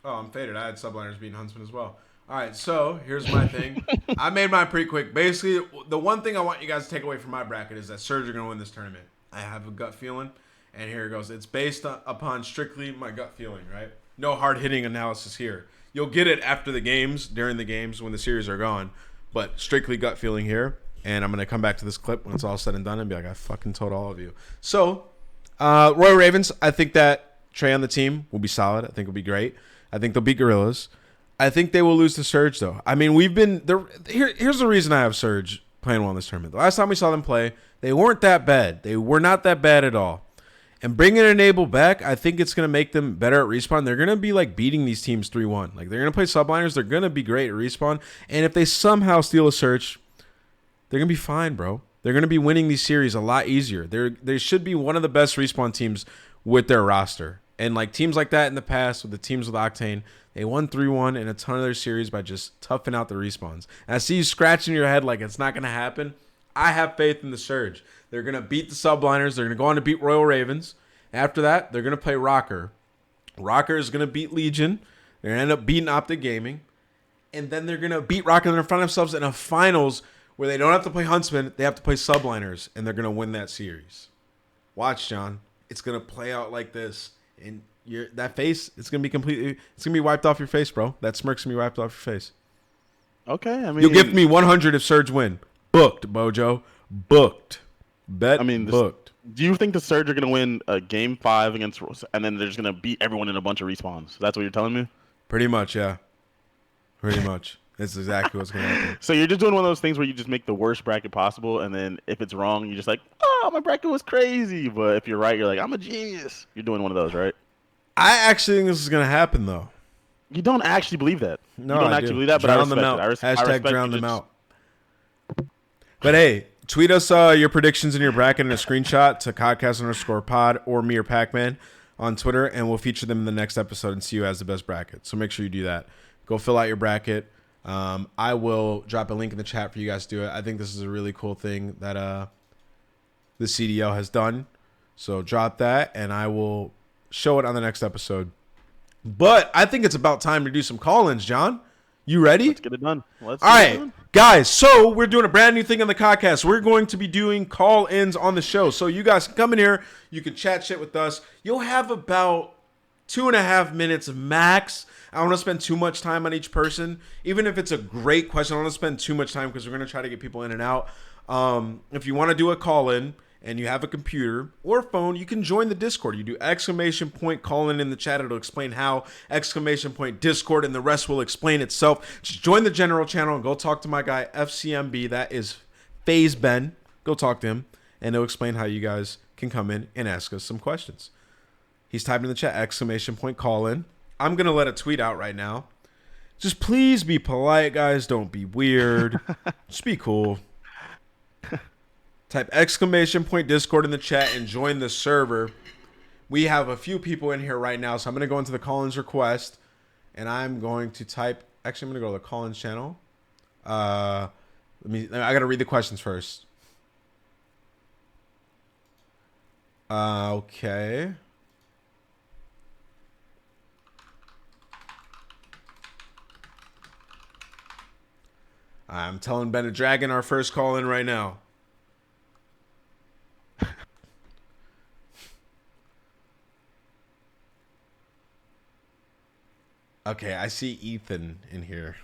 I'm faded. I had Subliners beating Huntsman as well. All right, so here's my thing. I made mine pretty quick. Basically, the one thing I want you guys to take away from my bracket is that Surge are going to win this tournament. I have a gut feeling. And here it goes. It's based upon strictly my gut feeling, right? No hard-hitting analysis here. You'll get it after the games, during the games, when the series are gone. But strictly gut feeling here. And I'm going to come back to this clip when it's all said and done and be like, I fucking told all of you. So, Royal Ravens, I think that Trey on the team will be solid. I think it'll be great. I think they'll beat Gorillas. I think they will lose to Surge, though. I mean, we've been – here's the reason I have Surge playing well in this tournament. The last time we saw them play, they weren't that bad. They were not that bad at all. And bringing Enable back, I think it's going to make them better at Respawn. They're going to be, like, beating these teams 3-1. Like, they're going to play Subliners. They're going to be great at Respawn. And if they somehow steal a search, they're going to be fine, bro. They're going to be winning these series a lot easier. They should be one of the best Respawn teams with their roster. And, like, teams like that in the past, with the teams with Octane, they won 3-1 in a ton of their series by just toughing out the Respawns. And I see you scratching your head like it's not going to happen. I have faith in the Surge. They're going to beat the Subliners. They're going to go on to beat Royal Ravens. After that, they're going to play Rocker. Rocker is going to beat Legion. They're going to end up beating Optic Gaming. And then they're going to beat Rocker and find themselves in a finals where they don't have to play Huntsman. They have to play Subliners, and they're going to win that series. Watch, John. It's going to play out like this. And that face, it's going to be wiped off your face, bro. That smirk's going to be wiped off your face.
Okay, I mean.
You'll give me 100 if Surge win. Booked, Bojo. Booked. Bet booked.
Do you think the Surge are going to win a Game 5 against, and then they're just going to beat everyone in a bunch of respawns? That's what you're telling me?
Pretty much, yeah. Pretty much. That's exactly what's going to happen.
So you're just doing one of those things where you just make the worst bracket possible, and then if it's wrong, you're just like, oh, my bracket was crazy. But if you're right, you're like, I'm a genius. You're doing one of those, right?
I actually think this is going to happen, though.
You don't actually believe that.
No,
you don't actually believe that, but I respect
them out.
it.
Hashtag drown them out. But hey, tweet us your predictions in your bracket and a screenshot to Codcast_pod or me or Pac-Man on Twitter, and we'll feature them in the next episode and see who has the best bracket. So make sure you do that. Go fill out your bracket. I will drop a link in the chat for you guys to do it. I think this is a really cool thing that the CDL has done. So drop that, and I will show it on the next episode. But I think it's about time to do some call-ins, John. You ready?
Let's get it done.
All right, guys. So we're doing a brand new thing on the Codcast. We're going to be doing call-ins on the show. So you guys can come in here. You can chat shit with us. You'll have about 2.5 minutes max. I don't want to spend too much time on each person. Even if it's a great question, I don't want to spend too much time because we're going to try to get people in and out. If you want to do a call-in, and you have a computer or phone, you can join the Discord. You do ! Call in the chat. It'll explain how, ! Discord, and the rest will explain itself. Just join the general channel and go talk to my guy, FCMB. That is FaZe Ben. Go talk to him, and he'll explain how you guys can come in and ask us some questions. He's typing in the chat, ! Call in. I'm going to let a tweet out right now. Just please be polite, guys. Don't be weird. Just be cool. Type ! Discord in the chat and join the server. We have a few people in here right now, so I'm going to go into the call-ins request, and I'm going to type. Actually, I'm going to go to the call-ins channel. I got to read the questions first. Okay. I'm telling Ben to drag in our first call-in right now. Okay, I see Ethan in here.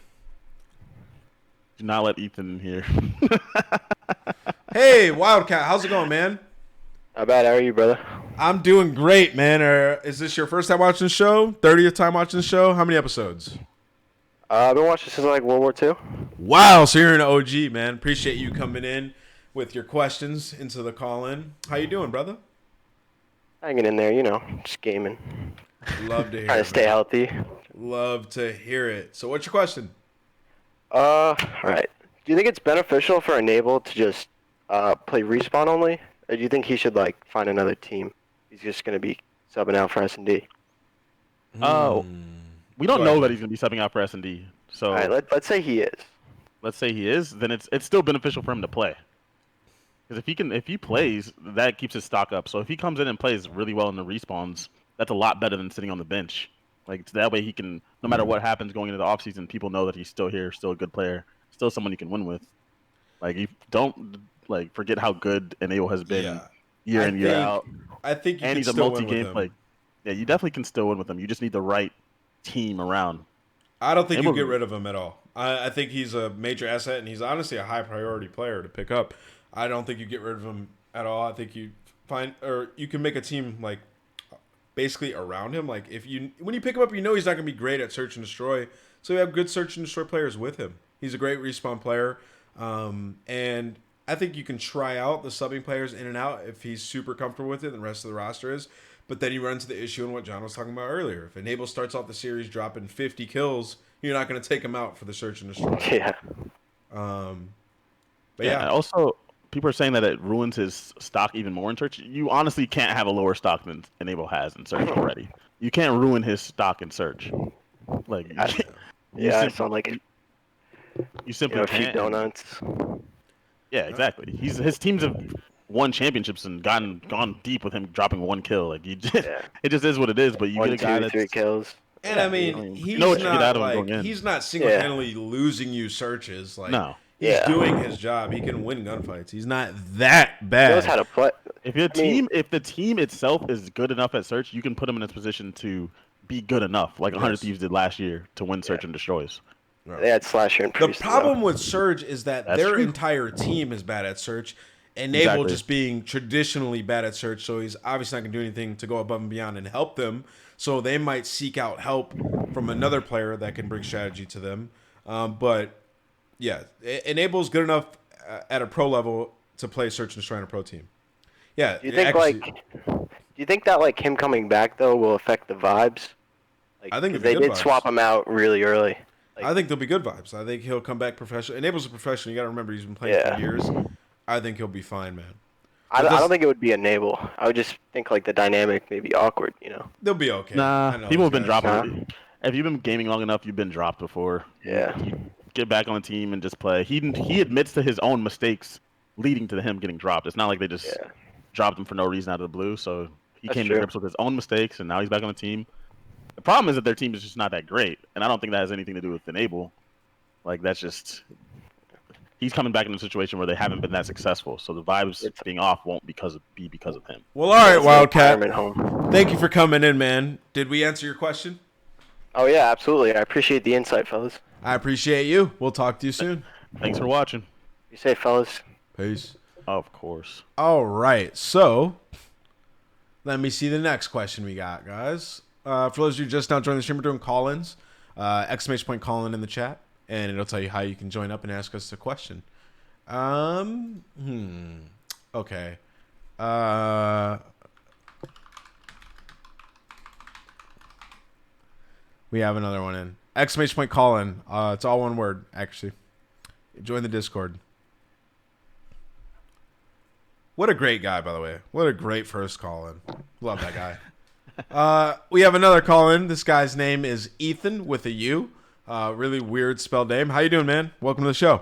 Do not let Ethan in here.
Hey, Wildcat, how's it going, man?
Not bad. How are you, brother?
I'm doing great, man. Is this your first time watching the show? 30th time watching the show? How many episodes?
I've been watching since like World War II.
Wow, so you're an OG, man. Appreciate you coming in with your questions into the call-in. How you doing, brother?
Hanging in there, just gaming.
Love to hear it.
Trying to stay healthy.
Love to hear it. So what's your question?
All right. Do you think it's beneficial for Enable to just play respawn only? Or do you think he should find another team? He's just going to be subbing out for S&D.
Oh, we don't know that he's going to be subbing out for S&D. So
All right, let's say he is.
Let's say he is, then it's still beneficial for him to play. Because if he plays, that keeps his stock up. So if he comes in and plays really well in the respawns, that's a lot better than sitting on the bench. That way he can, no matter what happens going into the offseason, people know that he's still here, still a good player, still someone you can win with. You don't forget how good Enable has been year in, year out.
I think you
and
can
he's a
still
multi-game.
win with him.
Yeah, you definitely can still win with him. You just need the right team around.
I don't think you get rid of him at all. I think he's a major asset, and he's honestly a high priority player to pick up. I don't think you get rid of him at all. I think you you can make a team basically around him. When you pick him up, he's not going to be great at search and destroy. So you have good search and destroy players with him. He's a great respawn player, and I think you can try out the subbing players in and out if he's super comfortable with it. And the rest of the roster is. But then you run into the issue in what John was talking about earlier. If Enable starts off the series dropping 50 kills, you're not going to take him out for the search and destroy.
Yeah.
But yeah.
Also, people are saying that it ruins his stock even more in search. You honestly can't have a lower stock than Enable has in search already. You can't ruin his stock in search.
I sound like
you simply
a few
can't.
donuts.
Yeah, exactly. His teams have won championships and gone deep with him dropping one kill. It just is what it is. But you get a guy that's
3 kills.
And I mean, he's not single-handedly losing you searches.
No.
He's doing his job. He can win gunfights. He's not that bad.
He knows how to play.
If the team itself is good enough at search, you can put him in a position to be good enough, like 100 Thieves did last year, to win search and destroys.
They had Slasher and Priest.
The problem with Surge is that their entire team is bad at search. Enable just being traditionally bad at search, so he's obviously not going to do anything to go above and beyond and help them. So they might seek out help from another player that can bring strategy to them. But yeah, Enable's good enough at a pro level to play search and destroy on a pro team. Yeah.
Do you think that him coming back though will affect the vibes?
I think
they did swap him out really early.
I think there'll be good vibes. I think he'll come back professional. Enable's a professional. You got to remember he's been playing for years. I think he'll be fine, man.
I don't think it would be Enable. I would just think the dynamic may be awkward,
They'll be okay.
Nah, people have been dropping. If you've been gaming long enough, you've been dropped before.
Yeah.
get back on the team and just play. He admits to his own mistakes leading to him getting dropped. It's not like they just dropped him for no reason out of the blue. So he came to grips with his own mistakes, and now he's back on the team. The problem is that their team is just not that great, and I don't think that has anything to do with Enable. Like, that's just he's coming back in a situation where they haven't been that successful. So the vibes being off won't be because of him.
Well, all right, Wildcat. Thank you for coming in, man. Did we answer your question?
Oh yeah, absolutely. I appreciate the insight, fellas.
I appreciate you. We'll talk to you soon.
Thanks for watching.
Be safe, fellas.
Peace.
Of course.
All right, so let me see the next question we got, guys. For those of you just now joining the stream, we're doing call-ins. Exclamation point call-in in the chat, and it'll tell you how you can join up and ask us a question. Okay. We have another one in. Exclamation point call-in. It's all one word, actually. Join the Discord. What a great guy, by the way. What a great first call-in. Love that guy. We have another call-in. This guy's name is Ethan with a U. Really weird spelled name. How you doing, man? Welcome to the show.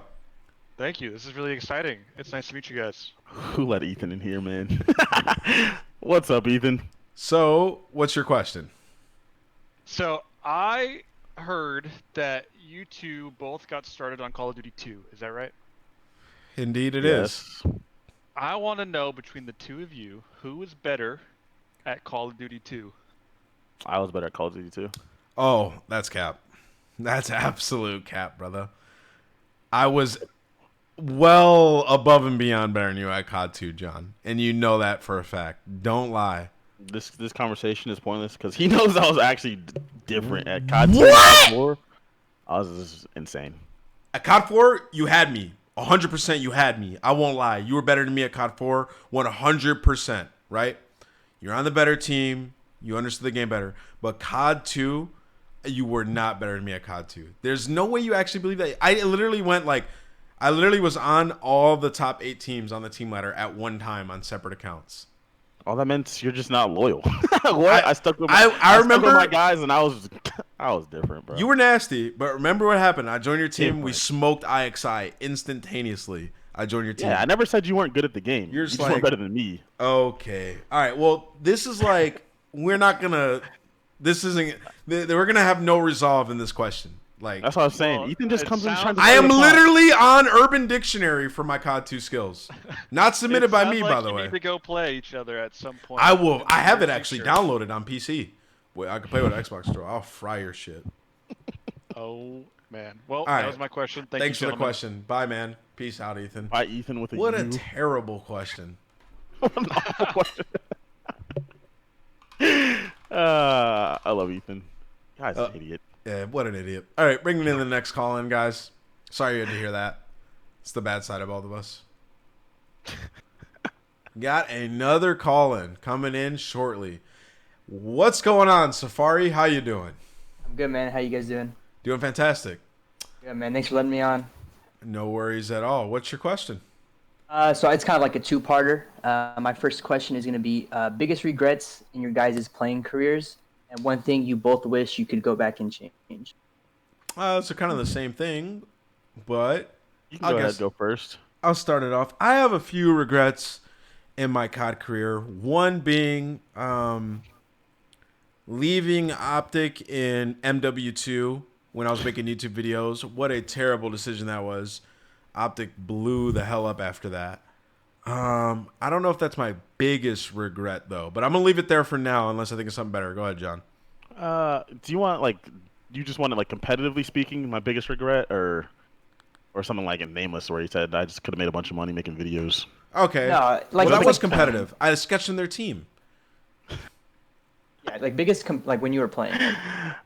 Thank you. This is really exciting. It's nice to meet you guys.
Who let Ethan in here, man? What's up, Ethan?
So, what's your question?
So, I heard that you two both got started on Call of Duty 2. Is that right?
Indeed it is.
I want to know, between the two of you, who was better at Call of Duty 2?
I was better at Call of Duty 2.
Oh, that's cap. That's absolute cap, brother. I was well above and beyond better than you at COD 2, John. And you know that for a fact. Don't lie.
This conversation is pointless because he knows I was actually different at COD 2
What?
and COD 4. I was just insane.
At COD 4, you had me. 100% you had me. I won't lie. You were better than me at COD 4. 100%, right? You're on the better team. You understood the game better. But COD 2, you were not better than me at COD 2. There's no way you actually believe that. I literally was on all the top 8 teams on the team ladder at one time on separate accounts.
All that meant you're just not loyal. What? I stuck with
I remember
stuck with my guys, and I was different, bro.
You were nasty, but remember what happened. I joined your team. We smoked IXI instantaneously. I joined your team.
Yeah, I never said you weren't good at the game.
You're
You
just
just weren't better than me.
Okay. All right. Well, this is like we're not gonna. This isn't. We're gonna have no resolve in this question. Like
That's what I was saying.
Well,
Ethan just
it
comes in trying to.
I am literally on Urban Dictionary for my COD 2 skills. Not submitted by me, by the way.
You need to go play each other at some point.
I will. I have it
in the
actually
future.
downloaded on PC. Wait, I can play with Xbox Store. I'll fry your shit.
Oh man. Well,
right.
that was my question.
Thanks for the
gentlemen.
question. Bye, man. Peace out, Ethan.
Bye, Ethan with a
What a
U.
terrible question.
What an awful question. I love Ethan. Guy's an idiot.
Yeah, what an idiot. All right, bring me in the next call in, guys. Sorry you had to hear that. It's the bad side of both of us. Got another call in coming in shortly. What's going on, Safari? How you doing?
I'm good, man. How you guys doing?
Doing fantastic.
Good, man. Thanks for letting me on.
No worries at all. What's your question?
So it's kind of like a two-parter. My first question is going to be biggest regrets in your guys' playing careers, and one thing you both wish you could go back and change.
So kind of the same thing, but
You can go ahead, go first.
I'll start it off. I have a few regrets in my COD career. One being leaving Optic in MW2 when I was making YouTube videos. What a terrible decision that was. Optic blew the hell up after that. I don't know if that's my biggest regret though, but I'm gonna leave it there for now unless I think of something better. Go ahead, John.
Do you want you just want it competitively speaking, my biggest regret, or something like in Nameless where he said I just could have made a bunch of money making videos?
Okay.
No,
Well, that
like-
was competitive. I sketched in their team.
Yeah, like biggest like when you were playing.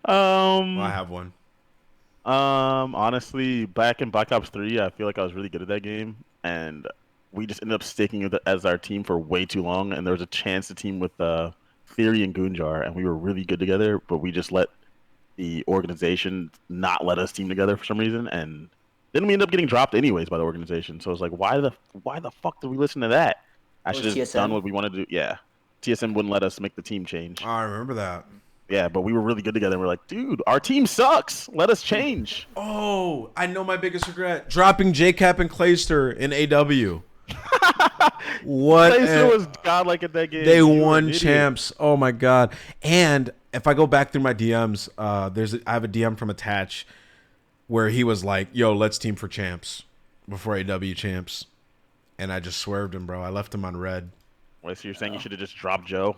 Well, I have one.
Honestly, back in Black Ops 3, I feel like I was really good at that game, and we just ended up sticking with it as our team for way too long. And there was a chance to team with Theory and Goonjar, and we were really good together, but we just let the organization not let us team together for some reason, and then we ended up getting dropped anyways by the organization. So I was like, why the fuck did we listen to that? I
Was
should have
TSM?
done what we wanted to do. Yeah, TSM wouldn't let us make the team change.
I remember that.
Yeah, but we were really good together. We're like, dude, our team sucks. Let us change.
Oh, I know my biggest regret: dropping JCap and Clayster in AW. What?
Clayster was godlike at that game.
They
You were an
won
idiot.
champs. Oh my god! And if I go back through my DMs, I have a DM from Attach where he was like, "Yo, let's team for champs before AW champs," and I just swerved him, bro. I left him on red.
Wait, so you're saying you should have just dropped Joe?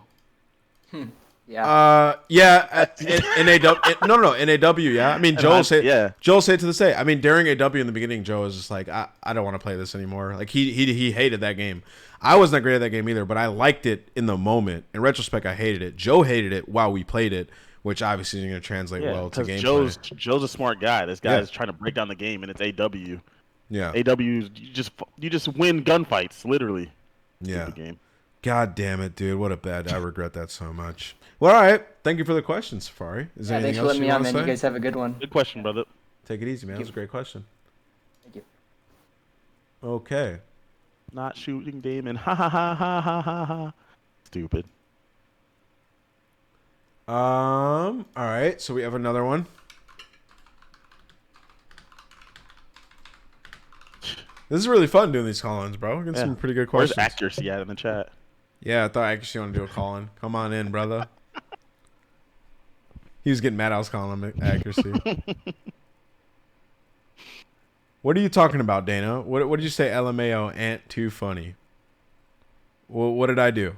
Yeah.
Yeah, in AW, no, in AW, yeah. I mean, Joel said to this day. I mean, during AW in the beginning, Joe was just like, I don't want to play this anymore. Like he hated that game. I wasn't that great at that game either, but I liked it in the moment. In retrospect, I hated it. Joe hated it while we played it, which obviously isn't going to translate well to gameplay.
Joe's a smart guy. This guy is trying to break down the game, and it's AW.
Yeah,
AW, you just win gunfights, literally.
Yeah.
Stupid game.
God damn it, dude! What a bad. I regret that so much. Well, all right. Thank you for the question, Safari. Is there
Thanks
anything
for
else
letting
you
me on,
want to
man.
say?
You guys have a good one.
Good question, brother.
Take it easy, man. That was a great question.
Thank you.
Okay.
Not shooting Damon. Ha ha ha ha ha ha ha. Stupid.
All right. So we have another one. This is really fun doing these call-ins, bro. We're getting some pretty good questions.
Where's accuracy at in the chat?
Yeah, I thought accuracy wanted to do a call-in. Come on in, brother. He was getting mad I was calling him accuracy. What are you talking about, Dana? What did you say? LMAO, ain't too funny. What did I do?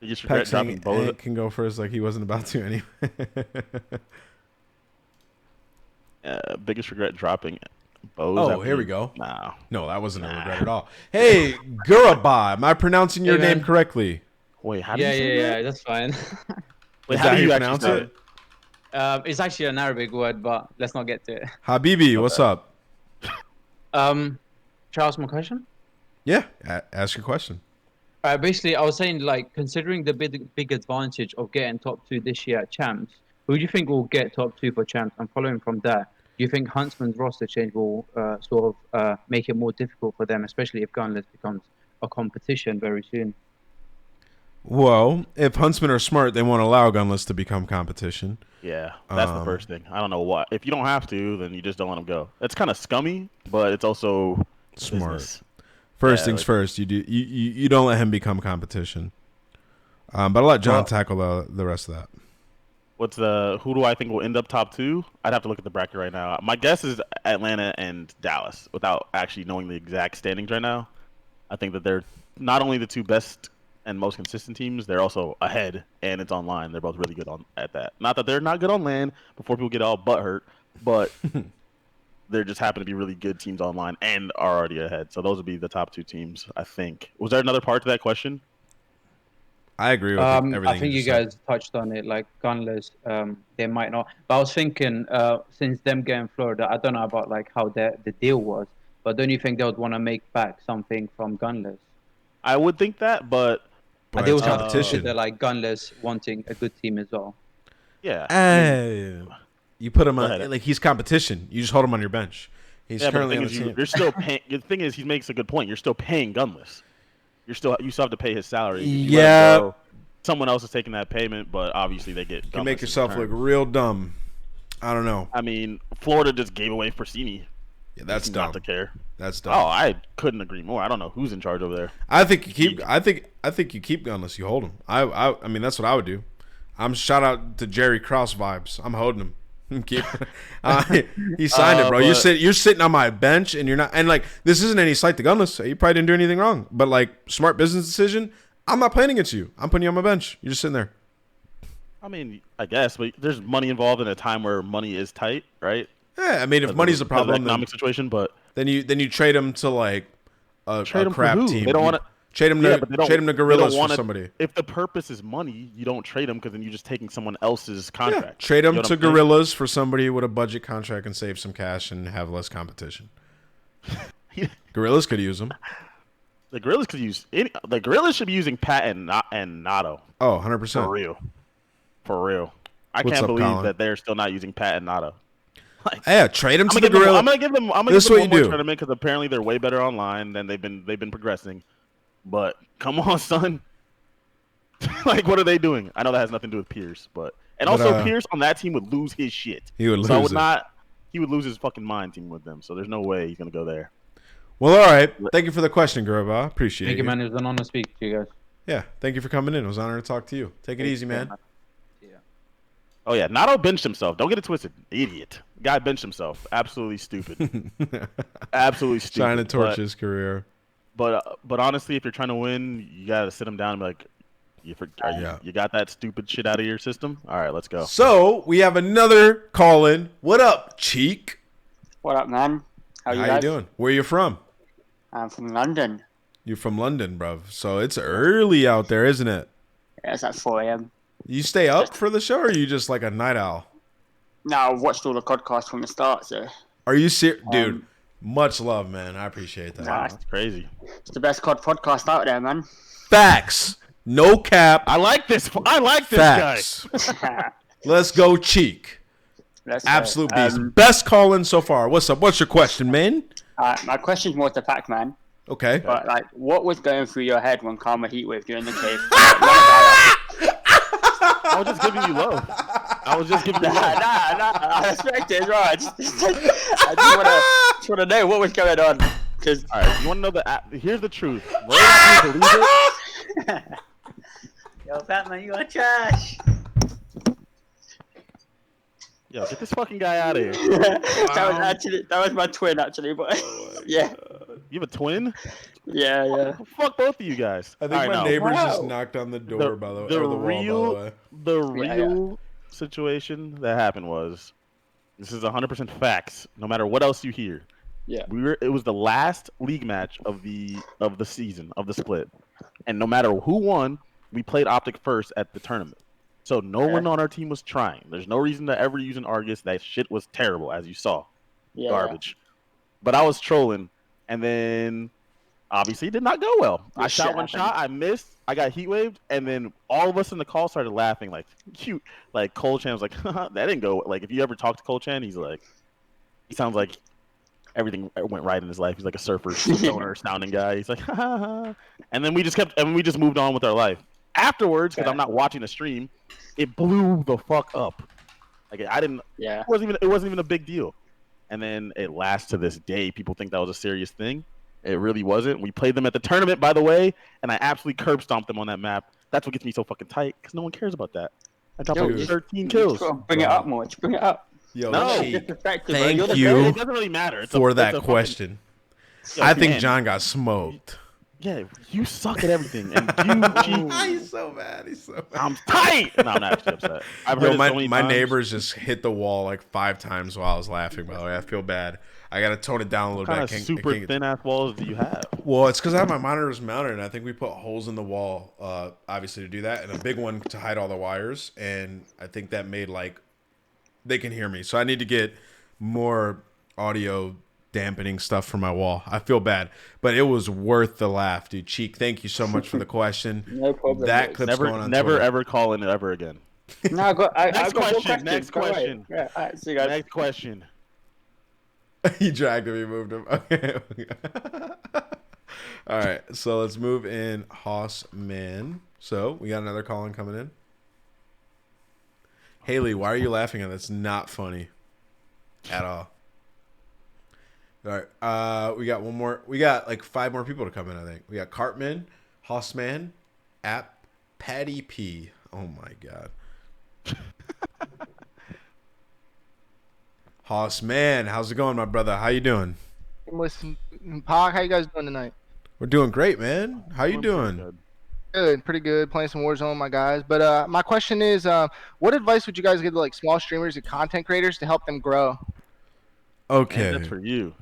You just regret dropping both.
Ant can go first like he wasn't about to anyway.
Biggest regret dropping bows.
Oh, here we go.
Nah.
No, that wasn't a regret at all. Hey, Guraba, am I pronouncing your name correctly?
Wait, how do you say that?
Yeah, that's fine.
Wait,
Is
how
that
do you
pronounce
actually
it?
say
It's actually an Arabic word, but let's not get to it.
Habibi, what's up?
Charles, my question?
Yeah, ask your question.
Basically, I was saying, like, considering the big advantage of getting top 2 this year at Champs, who do you think will get top 2 for Champs? And following from that, do you think Huntsman's roster change will sort of make it more difficult for them, especially if Gunless becomes a competition very soon?
Well, if Huntsmen are smart, they won't allow Gunless to become competition.
Yeah, that's the first thing. I don't know why. If you don't have to, then you just don't let them go. It's kind of scummy, but it's also
Smart.
business.
First things first, you don't let him become competition. But I'll let John tackle the rest of that.
Who do I think will end up top 2? I'd have to look at the bracket right now. My guess is Atlanta and Dallas, without actually knowing the exact standings right now. I think that they're not only the 2 best and most consistent teams, they're also ahead, and it's online. They're both really good at that. Not that they're not good on land before people get all butthurt, but they just happen to be really good teams online and are already ahead. So those would be the top 2 teams, I think. Was there another part to that question?
I agree with everything.
I think you guys touched on it, like Gunless, they might not. But I was thinking, since them getting Florida, I don't know about like how the deal was, but don't you think they would want to make back something from Gunless?
I would think that, but
And they also have to
competition.
consider like Gunless wanting a good team as well.
yeah.
You put him
Go
on
ahead.
like he's competition. You just hold him on your bench. He's
Yeah, but the
currently
thing
on the
is,
team.
you're still paying. The thing is, he makes a good point. You're still paying Gunless. You still have to pay his salary. If you let
Yeah.
him go, someone else is taking that payment, but obviously they get.
You
Gunless
make
in
yourself
return.
look real dumb. I don't know.
I mean, Florida just gave away Forsini.
Yeah, that's
not
dumb.
to care.
That's dumb.
Oh, I couldn't agree more. I don't know who's in charge over there.
I think you keep. I think you keep Gunless. You hold him. I mean, that's what I would do. I'm shout out to Jerry Krause vibes. I'm holding him. Keep. He signed it, bro. You're sitting on my bench, and you're not. And like, this isn't any slight to Gunless. You probably didn't do anything wrong, but like, smart business decision. I'm not playing against you. I'm putting you on my bench. You're just sitting there.
I mean, I guess, but there's money involved in a time where money is tight, right?
Yeah, I mean, if money's a
Because of the
problem,
economic situation, but
then you trade him to like a
trade him for
crap
who?
team.
They don't want to.
Trade him
Yeah,
to
but they don't-
trade him to
they don't
Gorillas for
wanna-
somebody.
If the purpose is money, you don't trade them because then you're just taking someone else's
Yeah,
contract.
trade
You
him
know what
to
I'm saying?
Gorillas for somebody with a budget contract and save some cash and have less competition. Gorillas could use him.
The Gorillas could use the Gorillas should be using Pat and Nato.
Oh,
For
100%.
real. For real. I
What's
can't
up,
believe
Colin?
that they're still not using Pat and Nato.
Yeah, trade him
I'm
to the
gonna
Gorillas.
give them one
This is what you
more
do.
tournament because apparently they're way better online than they've been progressing. But come on, son. Like, what are they doing? I know that has nothing to do with Pierce, but also Pierce on that team would lose his shit.
He would lose
so I would
it.
not. He would lose his fucking mind team with them. So there's no way he's gonna go there.
Well, all right. Thank you for the question, Groba. Appreciate it.
Thank you, man. It was an honor to speak to you guys.
Yeah, thank you for coming in. It was an honor to talk to you. Take it easy, man.
Oh yeah, Nato benched himself. Don't get it twisted, idiot. Guy benched himself. Absolutely stupid. Absolutely stupid.
Trying to torch his career.
But honestly, if you're trying to win, you gotta sit him down and be like, you got that stupid shit out of your system? All right, let's go.
So we have another call-in. What up, Cheek?
What up, man? How you
doing? Where you from?
I'm from London.
You're from London, bro. So it's early out there, isn't it?
Yeah, it's at 4 a.m.
You stay up for the show, or are you just like a night owl?
No, I watched all the Codcast from the start, so.
Are you serious? Dude, much love, man. I appreciate that.
Nah,
That's crazy.
It's the best podcast out there, man.
Facts. No cap.
I like this.
Facts.
Guy.
Let's go, Cheek. Absolute beast. Best call-in so far. What's up? What's your question, man?
My question's more to Pac-Man.
Okay.
But, like, what was going through your head when Karma Heatwave during the cave?
I was just giving you love. I was just giving you love.
Nah. I respect it as well. I just want to know what was going on. Cause...
All right, you want to know here's the truth. Whether you believe it,
Yo, Batman, you are trash.
yo, get this fucking guy out of here.
That was my twin, actually, but yeah.
You have a twin?
Yeah.
Fuck both of you guys.
I think my neighbors just knocked on the door, by the way.
The real situation that happened was, this is 100% facts. No matter what else you hear, it was the last league match of the season of the split, and no matter who won, we played Optic first at the tournament. So no one on our team was trying. There's no reason to ever use an Argus. That shit was terrible, as you saw. Garbage. But I was trolling, and then obviously it did not go well. I shot one shot, I missed, I got heat waved, and then all of us in the call started laughing like cute. Like Cole Chan was like, that didn't go. Like if you ever talk to Cole Chan, he sounds like everything went right in his life. He's like a surfer, stoner sounding guy. He's like, and then we just moved on with our life. Afterwards, because I'm not watching the stream, it blew the fuck up. Like it wasn't even a big deal. And then it lasts to this day. People think that was a serious thing. It really wasn't. We played them at the tournament, by the way, and I absolutely curb stomped them on that map. That's what gets me so fucking tight, because no one cares about that. I dropped like 13 kills.
Bring it up more. Bring it up.
Yo,
no.
Cheek,
thank
you
it doesn't really matter.
for that question. I think John got smoked.
Yeah, you suck at everything, and you cheat.
He's so mad.
I'm tight. No, I'm not actually upset. I've heard
my neighbors just hit the wall like 5 times while I was laughing. By the way, I feel bad. I gotta tone it down a little bit.
What kind of super thin ass walls do you have?
Well, it's because I have my monitors mounted, and I think we put holes in the wall, obviously to do that, and a big one to hide all the wires. And I think that made they can hear me, so I need to get more audio dampening stuff for my wall. I feel bad, but it was worth the laugh, dude. Cheek, thank you so much for the question.
No problem.
That clip's going on
Never
Twitter.
ever call in ever again.
No, I got
question. Next question.
Yeah, all right, see you guys.
Next question.
He dragged him. He moved him. Okay. All right, so let's move in Hossman. So we got another call-in coming in. Haley, why are you laughing at that? It's not funny at all. All right, we got one more. We got like 5 more people to come in, I think. We got Cartman, Hossman, App, Patty P. Oh, my God. Hossman, how's it going, my brother? How you doing?
Listen, Pog, how you guys doing tonight?
We're doing great, man. How you doing?
Good, pretty good. Playing some Warzone, my guys. But my question is, what advice would you guys give to like small streamers and content creators to help them grow?
Okay,
Man, that's for you.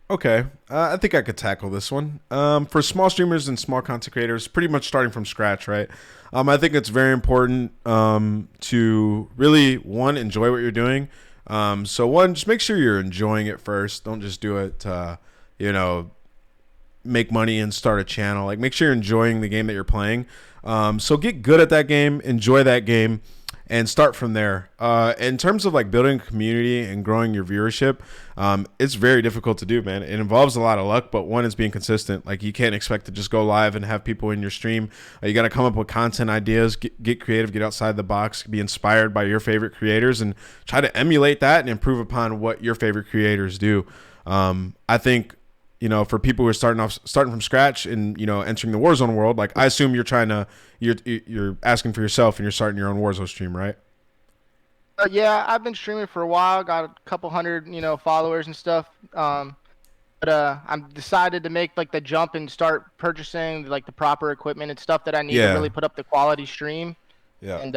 Okay, I think I could tackle this one. For small streamers and small content creators, pretty much starting from scratch, right? I think it's very important to really, enjoy what you're doing. So just make sure you're enjoying it first. Don't just do it to, make money and start a channel. Like, make sure you're enjoying the game that you're playing. So get good at that game, enjoy that game, and start from there. In terms of like building a community and growing your viewership, it's very difficult to do, man. It involves a lot of luck, but one is being consistent. Like, you can't expect to just go live and have people in your stream. You got to come up with content ideas, get creative, get outside the box, be inspired by your favorite creators, and try to emulate that and improve upon what your favorite creators do. I think, you know, for people who are starting from scratch and, you know, entering the Warzone world, like, I assume you're asking for yourself and you're starting your own Warzone stream, right?
Yeah, I've been streaming for a while. Got a couple hundred, followers and stuff. But I'm decided to make like the jump and start purchasing like the proper equipment and stuff that I need to really put up the quality stream.
Yeah.
And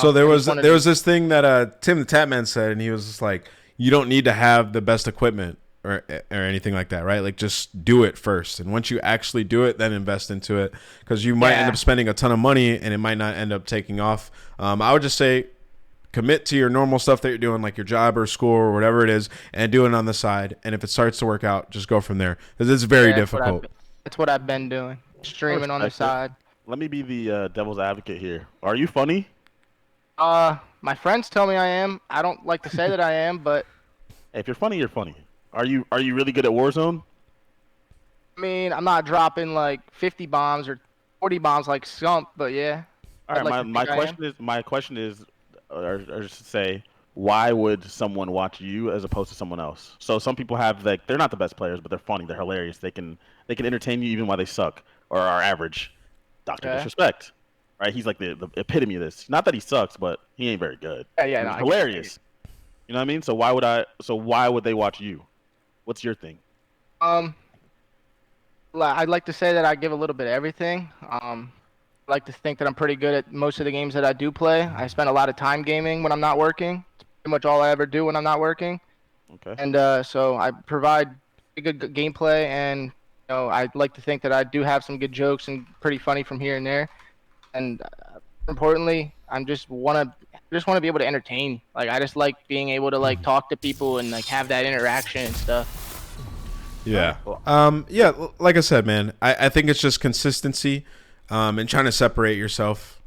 so there was this thing that Tim the Tapman said, and he was just like, you don't need to have the best equipment or anything like that, right? Like, just do it first, and once you actually do it, then invest into it, because you might end up spending a ton of money and it might not end up taking off. I would just say commit to your normal stuff that you're doing, like your job or school or whatever it is, and do it on the side. And if it starts to work out, just go from there, because it's very difficult.
That's what I've been doing, streaming on the side.
Let me be the devil's advocate here. Are you funny?
My friends tell me I am. I don't like to say that I am, but
hey, if you're funny, you're funny. Are you really good at Warzone?
I mean, I'm not dropping like 50 bombs or 40 bombs like Sump, but yeah.
All right, my question is, or to say, why would someone watch you as opposed to someone else? So some people have, like, they're not the best players, but they're funny, they're hilarious. They can entertain you even while they suck or are average. Dr. Disrespect, right? He's like the epitome of this. Not that he sucks, but he ain't very good.
Yeah,
He's hilarious. You know what I mean? So why would they watch you? What's your thing?
I'd like to say that I give a little bit of everything. I like to think that I'm pretty good at most of the games that I do play. I spend a lot of time gaming when I'm not working. It's pretty much all I ever do when I'm not working.
Okay.
And so I provide good gameplay, and I'd like to think that I do have some good jokes and pretty funny from here and there. And importantly, I just want to be able to entertain. Like, I just like being able to like talk to people and like have that interaction and stuff.
Yeah. Like I said, man, I think it's just consistency, and trying to separate yourself.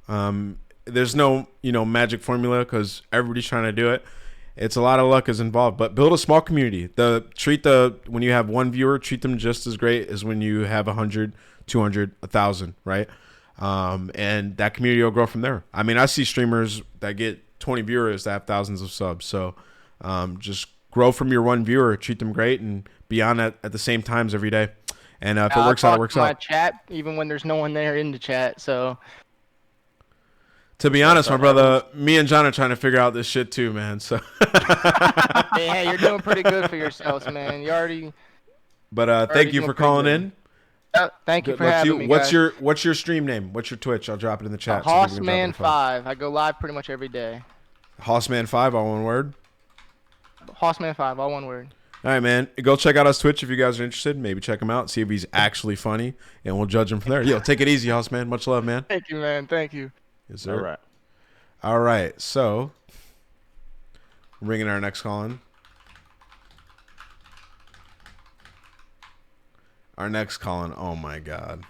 There's no, magic formula, because everybody's trying to do it. It's a lot of luck is involved, but build a small community. When you have one viewer, treat them just as great as when you have 100, 200, 1,000, right? And that community will grow from there. I mean, I see streamers that get 20 viewers that have thousands of subs. So just grow from your one viewer, treat them great, and be on at the same times every day. And if it works out, it works out.
My chat, even when there's no one there in the chat. So,
to be honest, my brother, me and John are trying to figure out this shit too, man. So,
hey, you're doing pretty good for yourselves, man. You already.
But thank you for calling in.
Thank you for having me.
What's your stream name? What's your Twitch? I'll drop it in the chat.
Hossman5. I go live pretty much every day.
Hossman5, all one word.
Hossman5, all one word.
All right, man. Go check out his Twitch if you guys are interested. Maybe check him out, see if he's actually funny, and we'll judge him from there. Yo, take it easy, Hossman. Much love, man.
Thank you, man. Thank you.
Yes, sir. All right. So, bringing our next call in. Our next call in. Oh my god.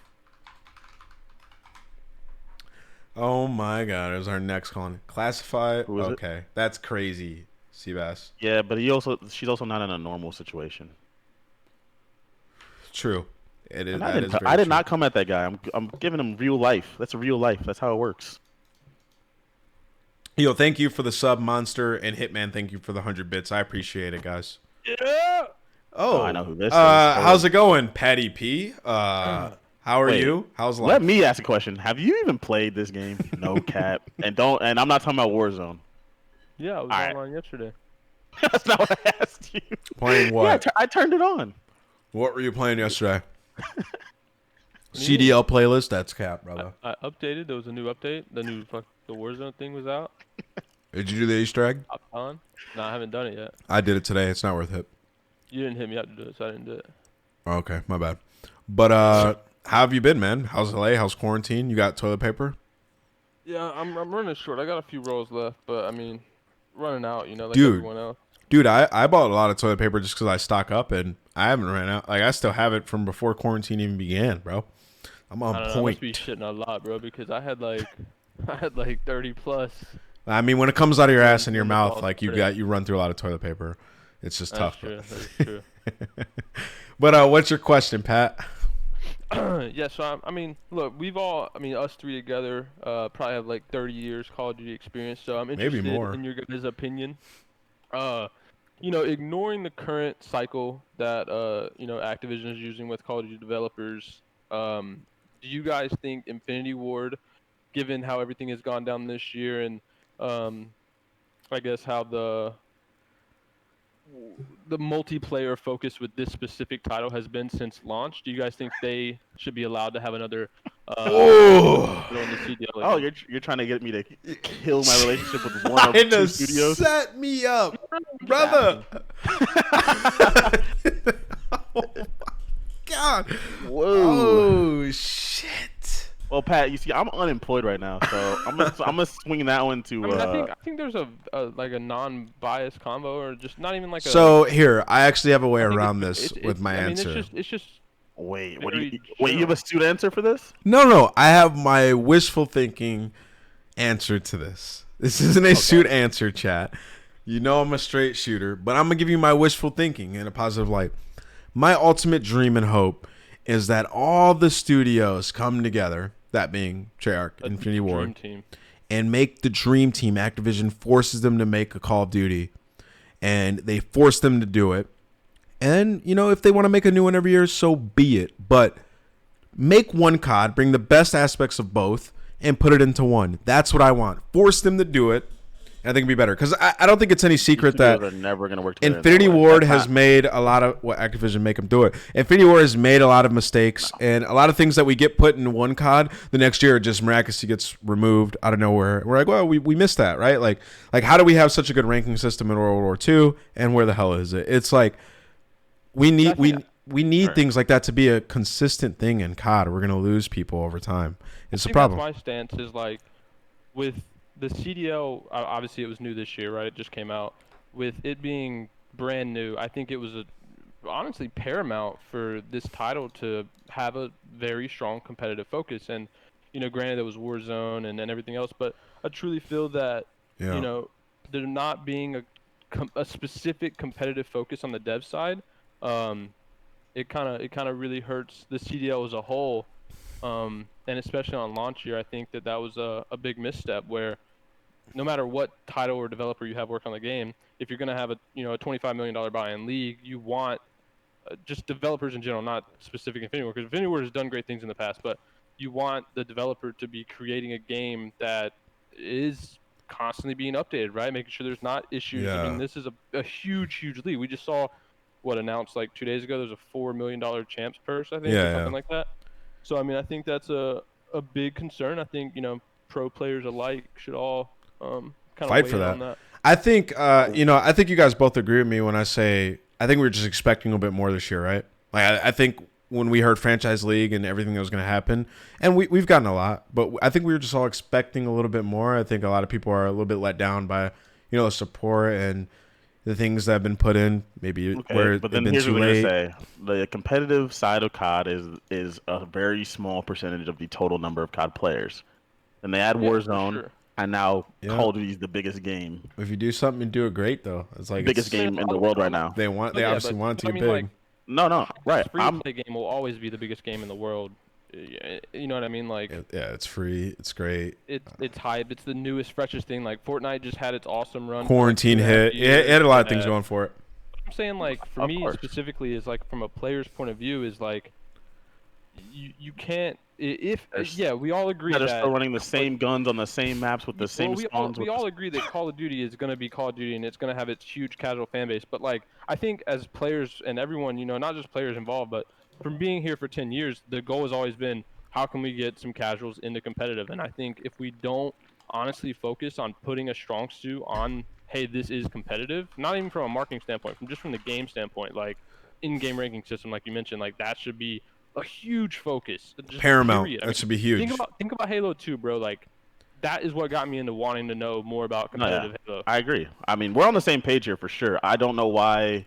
Oh my god. It was our next call in. Classified. Okay, that's crazy. Seabass.
Yeah, but she's also not in a normal situation.
True. It is.
I did not come at that guy. I'm giving him real life. That's real life. That's how it works.
Yo, thank you for the sub, Monster, and Hitman. Thank you for the 100 bits. I appreciate it, guys.
Yeah.
Oh,
I know who this is.
How's it going, Patty P? How are you? How's life?
Let me ask a question. Have you even played this game? No cap. And I'm not talking about Warzone.
Yeah, I was online yesterday.
That's not what I asked you.
Playing what?
Yeah, I turned it on.
What were you playing yesterday? CDL playlist? That's cap, brother.
I updated. There was a new update. The Warzone thing was out.
Did you do the Easter egg?
No, I haven't done it yet.
I did it today. It's not worth it.
You didn't hit me up to do it, so I didn't do it.
Okay, my bad. But how have you been, man? How's LA? How's quarantine? You got toilet paper?
Yeah, I'm running short. I got a few rolls left, but I mean, running out, like
Dude.
everyone else.
Dude, I bought a lot of toilet paper just because I stock up, and I haven't ran out. Like, I still have it from before quarantine even began, bro. I'm on point.
I must be shitting a lot, bro, because I had like I had like 30 plus.
I mean, when it comes out of your ass and your
In the
mouth,
balls
like
today.
you run through a lot of toilet paper. It's just
That's
tough.
true. That's true.
But what's your question, Pat?
Yeah, so I mean, look, us three together, probably have like 30 years Call of Duty experience. So I'm
Maybe
interested
more.
in your guys' opinion. Ignoring the current cycle that Activision is using with Call of Duty developers, do you guys think Infinity Ward, given how everything has gone down this year, and I guess how the multiplayer focus with this specific title has been since launch, do you guys think they should be allowed to have another title in the CDL
Oh,
again?
you're trying to get me to kill my relationship with one of two studios?
Set me up, brother. Oh my God.
Whoa.
Oh shit.
Well, Pat, you see, I'm unemployed right now, so I'm gonna swing that one to.
I mean, I think there's a like a non-biased combo, or just not even like a.
So here, I actually have a way
I think
around
it's-
this
it's-
with my
I mean,
answer.
It's just.
Wait,
very
you have a student answer for this?
No, I have my wishful thinking answer to this. This isn't a suit answer, chat. You know I'm a straight shooter, but I'm gonna give you my wishful thinking in a positive light. My ultimate dream and hope is that all the studios come together, that being Treyarch, Infinity
dream
Ward,
team.
and make the dream team. Activision forces them to make a Call of Duty, and they force them to do it. And, if they want to make a new one every year, so be it. But make one COD, bring the best aspects of both, and put it into one. That's what I want. Force them to do it. And I think it'd be better. Because I don't think it's any secret that
They're never gonna work together.
Infinity Ward has made a lot of... Well, Activision make them do it. Infinity Ward has made a lot of mistakes. And a lot of things that we get put in one COD, the next year it just miraculously gets removed out of nowhere. We're like, well, we missed that, right? Like how do we have such a good ranking system in World War II? And where the hell is it? It's like... We need things like that to be a consistent thing in COD. We're gonna lose people over time. It's a problem.
That's my stance is like with the CDL. Obviously, it was new this year, right? It just came out. With it being brand new, I think it was honestly paramount for this title to have a very strong competitive focus. And granted, there was Warzone and everything else, but I truly feel that there not being a specific competitive focus on the dev side. It kind of really hurts the CDL as a whole, and especially on launch year. I think that was a big misstep where no matter what title or developer you have work on the game, if you're gonna have a $25 million buy-in league, you want just developers in general, not specific Infinity Ward, because Infinity Ward has done great things in the past, but you want the developer to be creating a game that is constantly being updated, right? Making sure there's not issues.
Yeah.
I mean, this is a huge league. We just saw announced like 2 days ago. There's a $4 million champs purse, I think, or something like that. So I mean, I think that's a big concern. I think pro players alike should all kind of
fight
weigh
for
in
that.
on that.
I think I think you guys both agree with me when I say I think we were just expecting a bit more this year, right? Like I think when we heard franchise league and everything that was going to happen, and we've gotten a lot, but I think we were just all expecting a little bit more. I think a lot of people are a little bit let down by the support and the things that have been put in, maybe where
but
they've
then
been
here's
too
what I'm
late.
gonna say: the competitive side of COD is a very small percentage of the total number of COD players. And they add Warzone, and now Call of Duty is the biggest game.
If you do something and do it great, though, it's like
biggest game in the world right now.
They obviously want it to get big.
Like,
no, right.
Free-to-play game will always be the biggest game in the world. You know what I mean? Like,
yeah, it's free. It's great.
It's hype. It's the newest, freshest thing. Like Fortnite just had its awesome run.
Quarantine hit. It had a lot of things going for it.
I'm saying, like, for me specifically, is like from a player's point of view, is like you can't. We all agree
that
they're
still running the same guns on the same maps with the same spawns.
We all agree that Call of Duty is going to be Call of Duty and it's going to have its huge casual fan base. But like, I think as players and everyone, not just players involved, but from being here for 10 years, the goal has always been how can we get some casuals into competitive. And I think if we don't honestly focus on putting a strong suit on, hey, this is competitive, not even from a marketing standpoint, from the game standpoint, like in-game ranking system, like you mentioned, like that should be a huge focus.
Paramount. That should be huge.
Think about Halo 2, bro. Like, that is what got me into wanting to know more about competitive Halo.
I agree. I mean, we're on the same page here for sure. I don't know why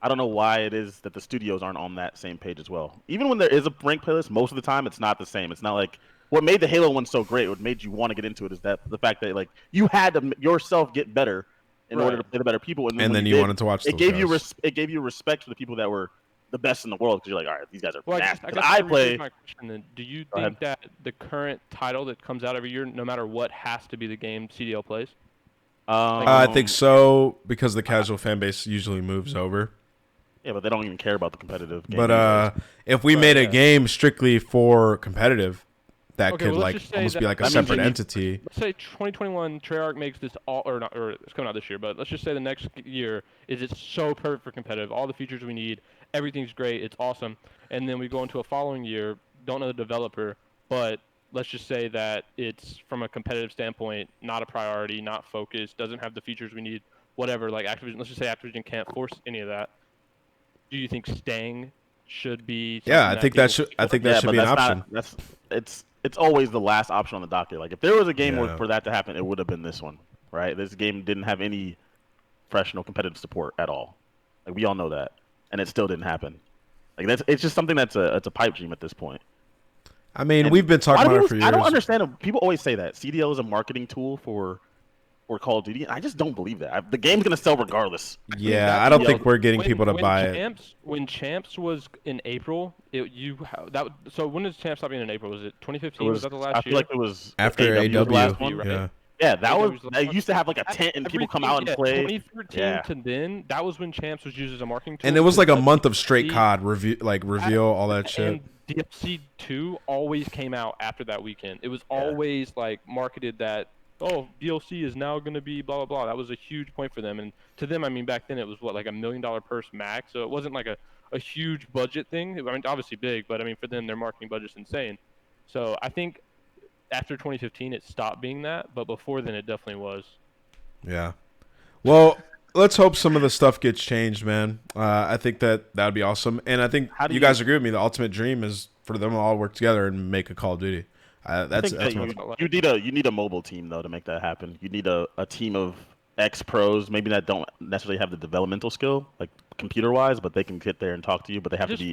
it is that the studios aren't on that same page as well. Even when there is a ranked playlist, most of the time it's not the same. It's not like what made the Halo one so great, what made you want to get into it, is that the fact that like you had to yourself get better in order to play the better people, and
then
when
you
did,
wanted to watch.
It gave you respect for the people that were the best in the world, because you're like, all right, these guys are.
Well,
nasty.
I guess
I play.
My question then. Do you
Go
think that the current title that comes out every year, no matter what, has to be the game CDL plays?
I think so, because the casual fan base usually moves over.
Yeah, but they don't even care about the competitive game.
But if we made a game strictly for competitive, that could like almost be like a separate entity.
Let's say 2021 Treyarch makes this or it's coming out this year, but let's just say the next year is it's so perfect for competitive, all the features we need, everything's great, it's awesome, and then we go into a following year, don't know the developer, but let's just say that it's from a competitive standpoint not a priority, not focused, doesn't have the features we need, whatever. Like Activision, let's just say Activision can't force any of that. Do you think staying should be?
Yeah, I think that should. I think that should be an option.
It's always the last option on the docket. Like if there was a game for that to happen, it would have been this one, right? This game didn't have any professional competitive support at all. Like we all know that, and it still didn't happen. Like it's just something it's a pipe dream at this point.
I mean, we've been talking about it for years.
I don't understand it. People always say that CDL is a marketing tool for Call of Duty. I just don't believe that. The game's gonna sell regardless.
Yeah, I don't think we're getting people to buy it.
When Champs was in April, so when did Champs stop being in April? Was it 2015? Was that the last year?
I feel like it was
after AW.
Last one, right? Yeah, that was. They used to have like a tent and people come out and play.
2013 to then, that was when Champs was used as a marketing tool.
And it was like a month of straight COD reveal all that shit.
And DLC 2 always came out after that weekend. It was always like marketed that, oh, DLC is now going to be blah, blah, blah. That was a huge point for them. And to them, I mean, back then it was what, like $1 million purse max. So it wasn't like a huge budget thing. I mean, obviously big, but I mean, for them, their marketing budget's insane. So I think after 2015, it stopped being that. But before then, it definitely was.
Yeah. Well, let's hope some of the stuff gets changed, man. I think that would be awesome. And I think you guys agree with me. The ultimate dream is for them all to work together and make a Call of Duty.
You need a mobile team though to make that happen. You need a team of ex-pros, maybe that don't necessarily have the developmental skill, like computer-wise, but they can get there and talk to you. But they have to be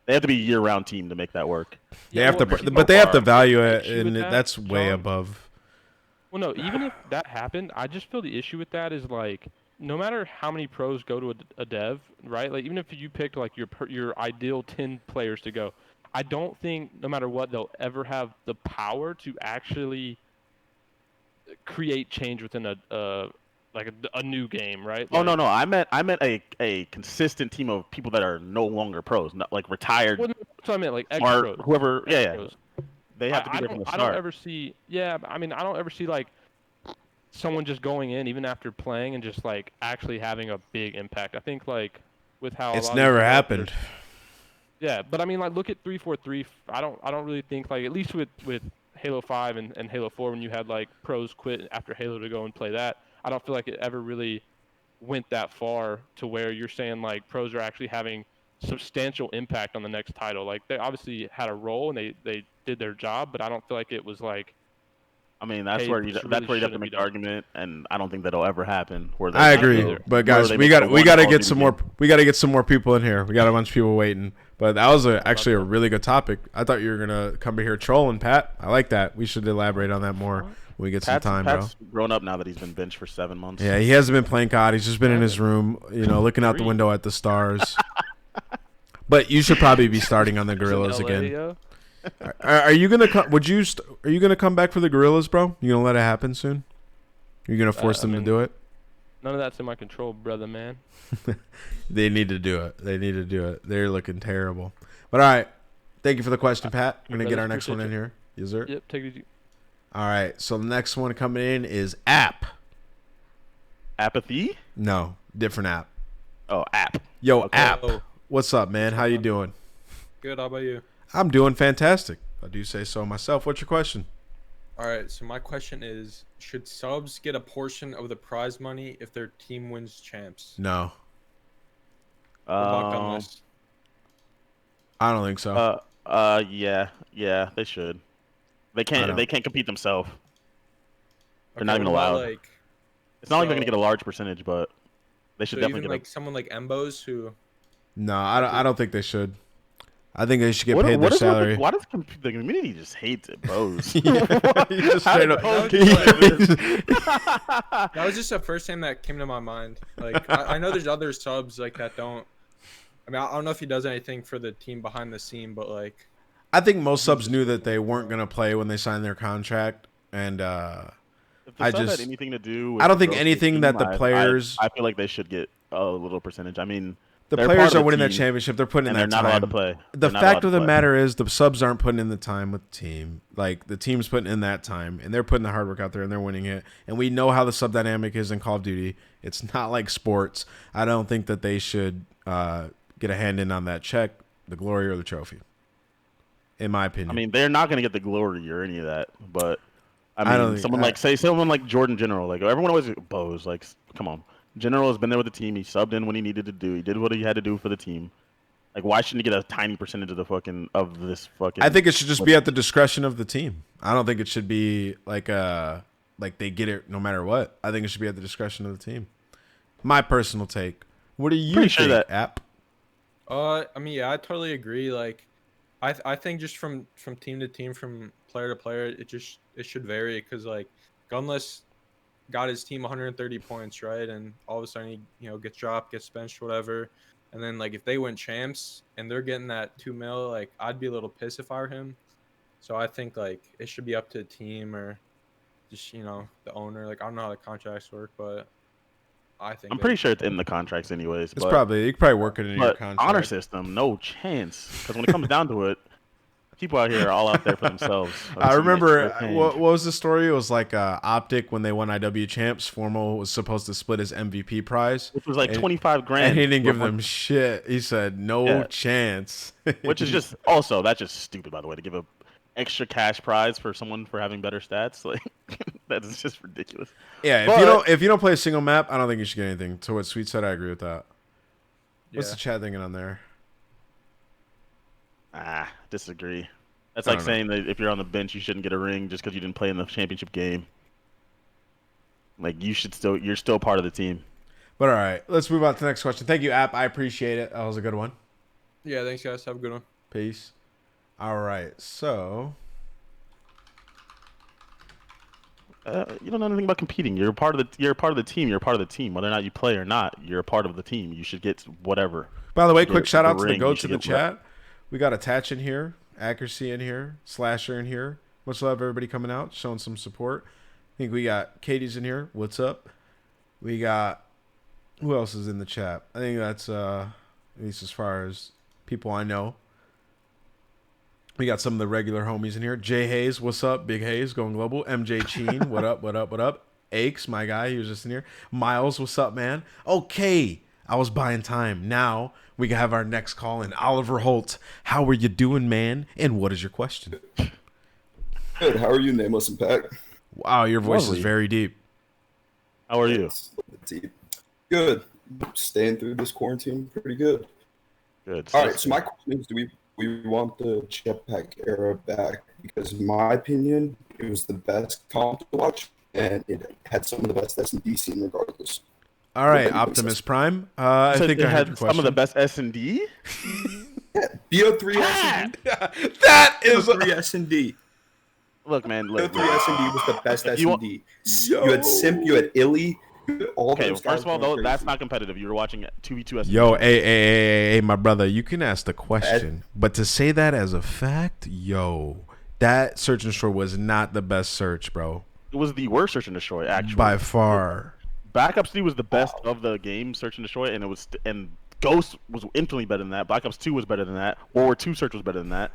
they have to be a year-round team to make that work.
They have to, but they have to value it, and that's way above.
Well, no, even if that happened, I just feel the issue with that is like, no matter how many pros go to a dev, right? Like even if you picked like your ideal 10 players to go, I don't think no matter what they'll ever have the power to actually create change within a new game, right?
Oh no, I meant a consistent team of people that are no longer pros, not like retired.
Well, that's what I meant, like ex-pros.
Whoever, yeah. They have to be there from the start.
I don't ever see. Yeah, I mean, I don't ever see like someone just going in even after playing and just like actually having a big impact. I think like with how
it's never happened.
Yeah, but I mean, like, look at 343. I don't really think, like, at least with Halo 5 and Halo 4, when you had like pros quit after Halo to go and play that, I don't feel like it ever really went that far to where you're saying like pros are actually having substantial impact on the next title. Like they obviously had a role and they did their job, but I don't feel like it was like.
I mean, that's where you have to make the argument, and I don't think that'll ever happen.
I agree, but guys, we got to get some more. We got to get some more people in here. We got a bunch of people waiting. But that was actually a really good topic. I thought you were gonna come here trolling, Pat. I like that. We should elaborate on that more when we get some time,
Pat's grown up now that he's been benched for 7 months.
Yeah, he hasn't been playing COD. He's just been in his room, looking out the window at the stars. But you should probably be starting on the Gorillas again. Are you gonna come? Are you gonna come back for the Gorillas, bro? You gonna let it happen soon? You're gonna force them to do it?
None of that's in my control, brother, man.
They need to do it. They're looking terrible. But all right, thank you for the question, Pat. I'm gonna get our next one in here. Yes, sir.
Yep, take it easy.
All right, so the next one coming in is App.
Apathy?
No, different app.
Oh, App.
Yo, okay. App. What's up, man? How you doing?
Good. How about you?
I'm doing fantastic. I do say so myself. What's your question?
All right, so my question is, should subs get a portion of the prize money if their team wins champs?
No.
On this?
I don't think so.
Yeah, they should. They can't compete themselves. They're not even allowed. It's not like they're gonna get a large percentage, but they should definitely
get someone like Embos who.
No, I don't think they should. I think they should get paid their salary.
Why does the community just hate it, Bose?
He just straight up.
That was just the first thing that came to my mind. Like, I know there's other subs like that don't. I mean, I don't know if he does anything for the team behind the scene, but like,
I think most subs knew that they weren't gonna play when they signed their contract, and
if the sub had anything to do with
I don't think
growth of
anything
team,
that the players.
I feel like they should get a little percentage. I mean,
The
they're
players
part of
are
the
winning that
team,
championship. They're putting in
and
that
they're not
time.
allowed to play.
The
They're not
fact
allowed
of
to
the
play.
matter is the subs aren't putting in the time with the team. Like, the team's putting in that time, and they're putting the hard work out there, and they're winning it. And we know how the sub dynamic is in Call of Duty. It's not like sports. I don't think that they should get a hand in on that check, the glory, or the trophy, in my opinion.
I mean, they're not going to get the glory or any of that, but
I
I
don't
mean,
think-
someone like Jordan General, like everyone always Bose, like come on, General has been there with the team. He subbed in when he needed to do. He did what he had to do for the team. Like, why shouldn't he get a tiny percentage of this fucking?
I think it should just be at the discretion of the team. I don't think it should be like they get it no matter what. I think it should be at the discretion of the team. My personal take. What do you
Pretty
think,
sure that-
App?
I mean, yeah, I totally agree. Like, I think just from team to team, from player to player, it should vary because like Gunless got his team 130 points, right, and all of a sudden he gets dropped, gets benched, whatever, and then like if they win champs and they're getting that $2 million, like I'd be a little pissed if I were him. So I think like it should be up to the team or just the owner. Like, I don't know how the contracts work, but I think
I'm pretty sure it's in the contracts anyways.
It's
but,
probably you could probably work it into your
but
contract.
honor system, no chance. Because when it comes down to it, people out here are all out there for themselves.
I remember what was the story? It was like Optic when they won IW champs. Formal was supposed to split his MVP prize,
which was like
and,
25 grand,
and he didn't give them shit. He said no chance,
which is just also that's just stupid, by the way, to give a extra cash prize for someone for having better stats. Like that's just ridiculous.
Yeah, if you don't play a single map, I don't think you should get anything. To what Sweet said, I agree with that. What's the chat thinking on there?
Disagree. That's like saying that if you're on the bench, you shouldn't get a ring just because you didn't play in the championship game. Like, you're still part of the team.
But all right, let's move on to the next question. Thank you, App. I appreciate it. That was a good one.
Yeah, thanks guys. Have a good one.
Peace. All right, so
you don't know anything about competing. You're part of the team. You're part of the team. Whether or not you play or not, you're a part of the team. You should get whatever.
By the way, quick shout out to the
ring,
goats in the chat. We got Attach in here, Accuracy in here, Slasher in here. Much love, everybody coming out, showing some support. I think we got Katie's in here. What's up? We got who else is in the chat? I think that's at least as far as people I know. We got some of the regular homies in here. Jay Hayes, what's up? Big Hayes, going global. MJ Cheen, what up, what up, what up? Aches, my guy, he was just in here. Miles, what's up, man? Okay, I was buying time. Now we can have our next call in. Oliver Holt, how are you doing, man? And what is your question?
Good. How are you, Nameless Impact?
Wow, your voice is very deep.
How are you?
Deep. Good. Staying through this quarantine pretty good.
Good.
All right, so my question is, do we want the jetpack era back? Because in my opinion, it was the best comp to watch, and it had some of the best S&D scene regardless.
All right, Optimus Prime. I think I
had
heard
some of the best S&D.
Yeah, BO3 S&D.
That is
BO3 S&D.
Look, man. Look,
BO3 S&D was the best
If you
S&D. You had Simp, you had Illy.
Okay, well, first of all, though, that's not competitive. You were watching 2v2 S&D.
Yo, hey, my brother, you can ask the question, but to say that as a fact, yo, that search and destroy was not the best search, bro.
It was the worst search and destroy, actually.
By far.
Black Ops 3 was the best of the game, search and destroy, and Ghost was infinitely better than that. Black Ops 2 was better than that. World War 2 search was better than that.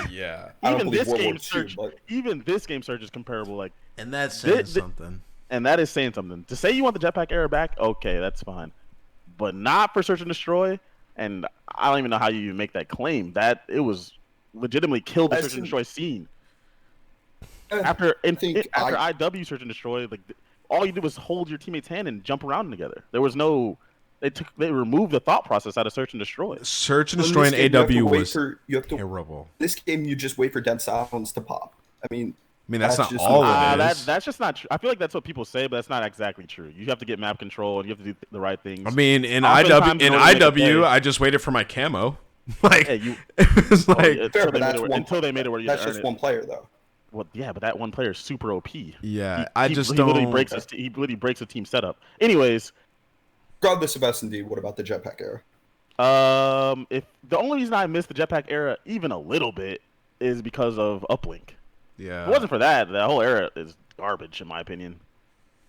Yeah.
Even this game search is comparable. Like,
and that's saying something.
And that is saying something. To say you want the jetpack era back, okay, that's fine. But not for search and destroy. And I don't even know how you even make that claim. That it was legitimately killed the search and destroy scene. After IW search and destroy, like all you did was hold your teammate's hand and jump around together. There was no. They removed the thought process out of search and destroy.
Search and destroy in AW was
terrible. This game, you just wait for dead silence to pop. I mean,
that's not all it is.
That's just not true. I feel like that's what people say, but that's not exactly true. You have to get map control and you have to do the right things.
I mean, in IW, I just waited for my camo. Like, it was like
until they made it where you
that's
earn
just
it.
one player though.
Well, yeah, but that one player is super OP.
Yeah,
he literally breaks he literally breaks a team setup. Anyways,
regardless of S&D, what about the jetpack era?
If the only reason I missed the jetpack era even a little bit is because of uplink.
Yeah.
If it wasn't for that, the whole era is garbage in my opinion.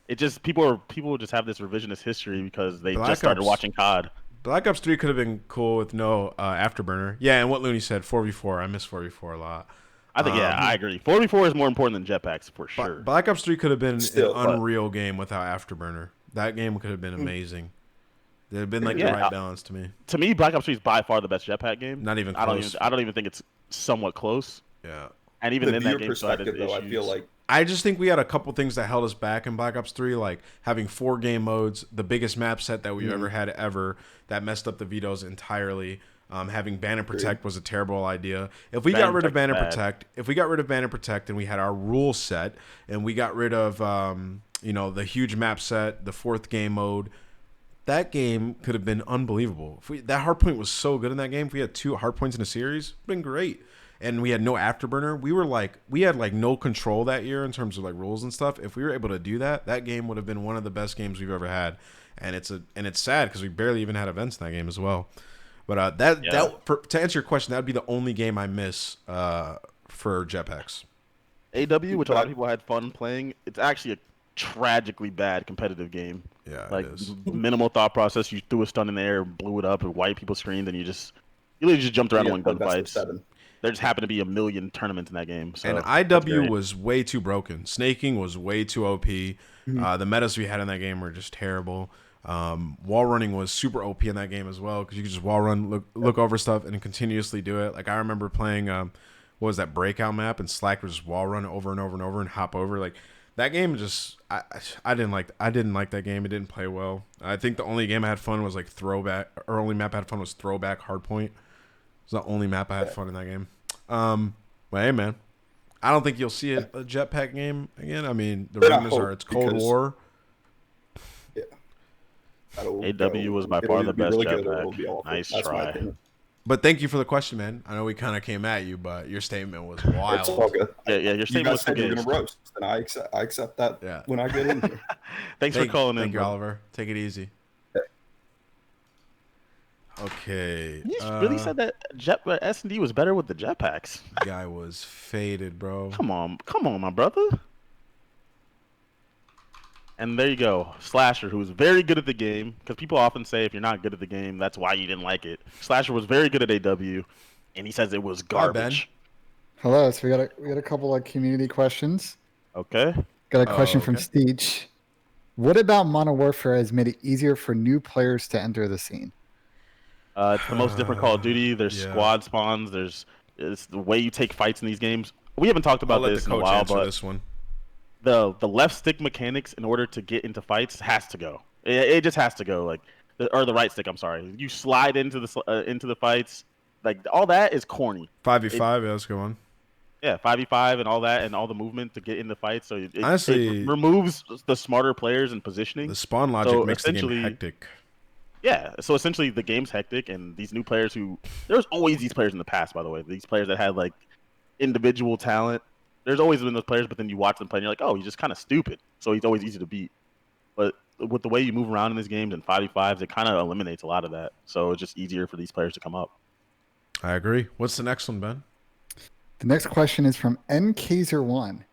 It just people just have this revisionist history because they just started watching COD.
Black Ops 3 could have been cool with no afterburner. Yeah, and what Looney said, 4v4. I miss 4v4 a lot.
I think I agree. 4v4 is more important than jetpacks for sure.
Black Ops 3 could have been an unreal game without afterburner. That game could have been amazing. There'd have been like the right balance to me.
To me, Black Ops 3 is by far the best jetpack game.
Not even close.
I don't even think it's somewhat close.
Yeah.
And even in that game,
I feel like
I just think we had a couple things that held us back in Black Ops 3, like having 4 game modes, the biggest map set that we've ever had that messed up the vetoes entirely. Having ban and protect was a terrible idea. If we got rid of ban and protect, and we had our rule set, and we got rid of the huge map set, the 4th game mode, that game could have been unbelievable. That hardpoint was so good in that game. If we had 2 hardpoints in a series, it'd been great. And we had no afterburner. We had no control that year in terms of like rules and stuff. If we were able to do that, that game would have been one of the best games we've ever had. And it's sad because we barely even had events in that game as well. But to answer your question, that would be the only game I miss for jetpacks.
AW, which a lot of people had fun playing, it's actually a tragically bad competitive game.
Yeah,
like
it is.
Minimal thought process. You threw a stun in the air, blew it up, and wiped people's screens, and you literally just jumped around and won gunfights. There just happened to be a million tournaments in that game. So
and IW was way too broken. Snaking was way too OP. The metas we had in that game were just terrible. Wall running was super OP in that game as well because you could just wall run, look over stuff, and continuously do it. Like I remember playing, what was that breakout map, and Slack would just wall run over and over and over and hop over. Like that game just, I didn't like that game. It didn't play well. I think the only game I had fun was like Throwback, or only map I had fun was Throwback Hardpoint. It's the only map I had fun in that game. But hey, man, I don't think you'll see a jetpack game again. I mean, the rumors are it's Cold War.
Yeah.
AW was by far the best jetpack. Nice try.
But thank you for the question, man. I know we kind of came at you, but your statement was wild.
It's all good.
Yeah, your statement was
good. You guys said you were going to roast, and I accept that when I get in here.
Thanks for calling in.
Thank you, Oliver. Take it easy. Okay.
You really said that S&D was better with the jetpacks.
Guy was faded, bro.
Come on, my brother. And there you go, Slasher, who's very good at the game. Because people often say if you're not good at the game, that's why you didn't like it. Slasher was very good at AW, and he says it was garbage.
Hello. So we got a couple of community questions.
Okay.
Got a question from Steech. What about Modern Warfare has made it easier for new players to enter the scene?
It's the most different Call of Duty. There's squad spawns. It's the way you take fights in these games. We haven't talked about this in a while, but
this one.
The left stick mechanics in order to get into fights has to go. It just has to go. Like, or the right stick. I'm sorry. You slide into the fights. Like all that is corny.
5v5. Yeah, let's go on.
Yeah, 5v5 and all that, and all the movement to get in the fight. So
honestly,
it removes the smarter players in positioning.
The spawn logic makes the game hectic.
Yeah, so essentially the game's hectic, and these new players there's always these players in the past, by the way. These players that had like individual talent. There's always been those players, but then you watch them play and you're like, oh, he's just kind of stupid. So he's always easy to beat. But with the way you move around in these games and 5v5s, it kind of eliminates a lot of that. So it's just easier for these players to come up.
I agree. What's the next one, Ben?
The next question is from NKzer1.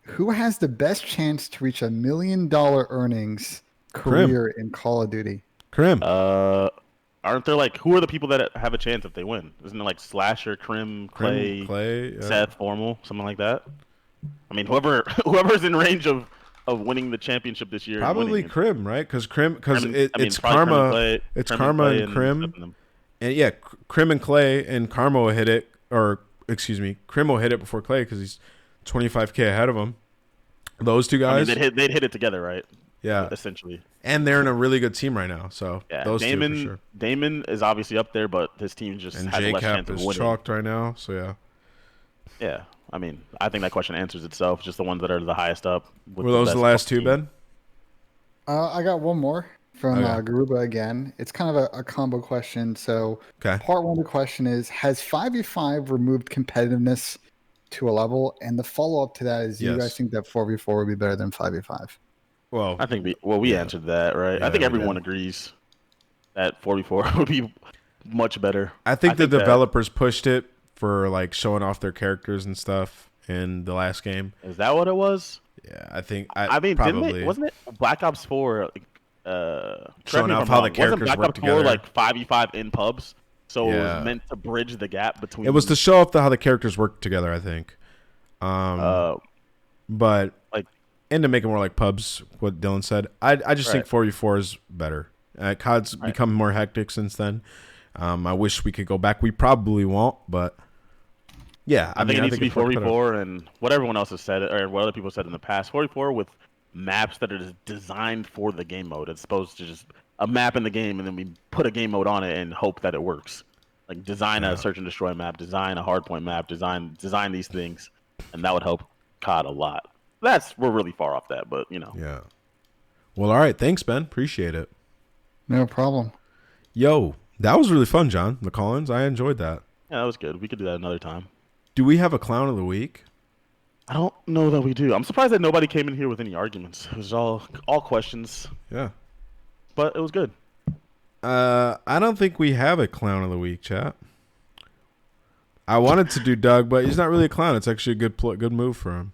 Who has the best chance to reach $1 million earnings career in Call of Duty?
Crim.
Aren't there who are the people that have a chance if they win? Isn't it like Slasher, Crim,
Clay,
Seth, Formal, something like that? I mean, whoever's in range of winning the championship this year.
Probably Crim, right? Because it's Karma. It's Karma and Crim. And yeah, Crim and Clay, and Karma will hit it, or excuse me, Crim will hit it before Clay because he's 25K ahead of him. Those two guys.
I mean, they'd hit it together, right?
Yeah,
essentially.
And they're in a really good team right now. So
yeah,
those
Damon,
two for sure.
Damon is obviously up there, but his team just has less chance of winning.
is chalked right now. So yeah.
Yeah, I mean, I think that question answers itself. Just the ones that are the highest up.
Were those the last two, Ben?
I got one more. from
Okay.
Garuba again. It's kind of a combo question. So,
Okay.
part one of the question is: has 5v5 removed competitiveness to a level? And the follow up to that is: do you guys
Yes.
think that 4v4 would be better than 5v5?
Well,
I think we
yeah.
answered that, right? I
Yeah,
think
we
everyone
did.
agrees that 44 would be much better.
I think the
that-
developers pushed it for like showing off their characters and stuff in the last game.
Is that what it was?
Yeah, I think.
I mean,
probably
didn't they? Wasn't it Black Ops 4?
showing off how the characters
Black
work
Ops
together.
4 like 5v5 in pubs? So it
Yeah.
was meant to bridge the gap between.
It was to show off how the characters work together, I think. But
like,
and to make it more like pubs, what Dylan said. I just think
Right.
4v4 is better. COD's become more hectic since then. I wish we could go back. We probably won't, but yeah,
I think it needs to be
it's much better.
44 and what everyone else has said, or what other people said in the past. 44 with maps that are designed for the game mode, as opposed to just a map in the game and then we put a game mode on it and hope that it works. Like design a search and destroy map, design a hardpoint map, design these things, and that would help COD a lot. We're really far off that, but
Yeah. Well, all right. Thanks, Ben. Appreciate it.
No problem.
Yo, that was really fun, John. The Collins. I enjoyed that.
Yeah, that was good. We could do that another time.
Do we have a clown of the week?
I don't know that we do. I'm surprised that nobody came in here with any arguments. It was all questions.
Yeah.
But it was good.
I don't think we have a clown of the week, chat. I wanted to do Doug, but he's not really a clown. It's actually a good move for him.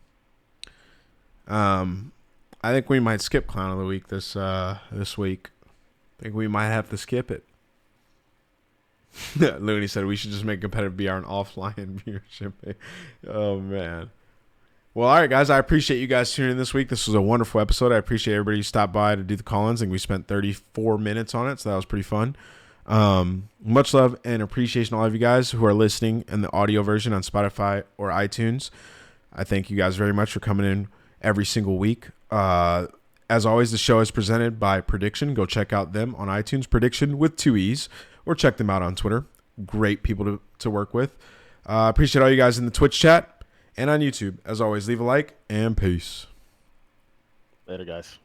I think we might skip clown of the week this week. I think we might have to skip it. Looney said we should just make competitive BR an offline viewership. Oh man. Well, all right, guys. I appreciate you guys tuning in this week. This was a wonderful episode. I appreciate everybody who stopped by to do the call-ins. I think we spent 34 minutes on it, so that was pretty fun. Much love and appreciation to all of you guys who are listening in the audio version on Spotify or iTunes. I thank you guys very much for coming in every single week. As always, the show is presented by Preediction. Go check out them on iTunes, Preediction with 2 E's, or check them out on Twitter. Great people to work with. Appreciate all you guys in the Twitch chat and on YouTube. As always, leave a like and peace.
Later, guys.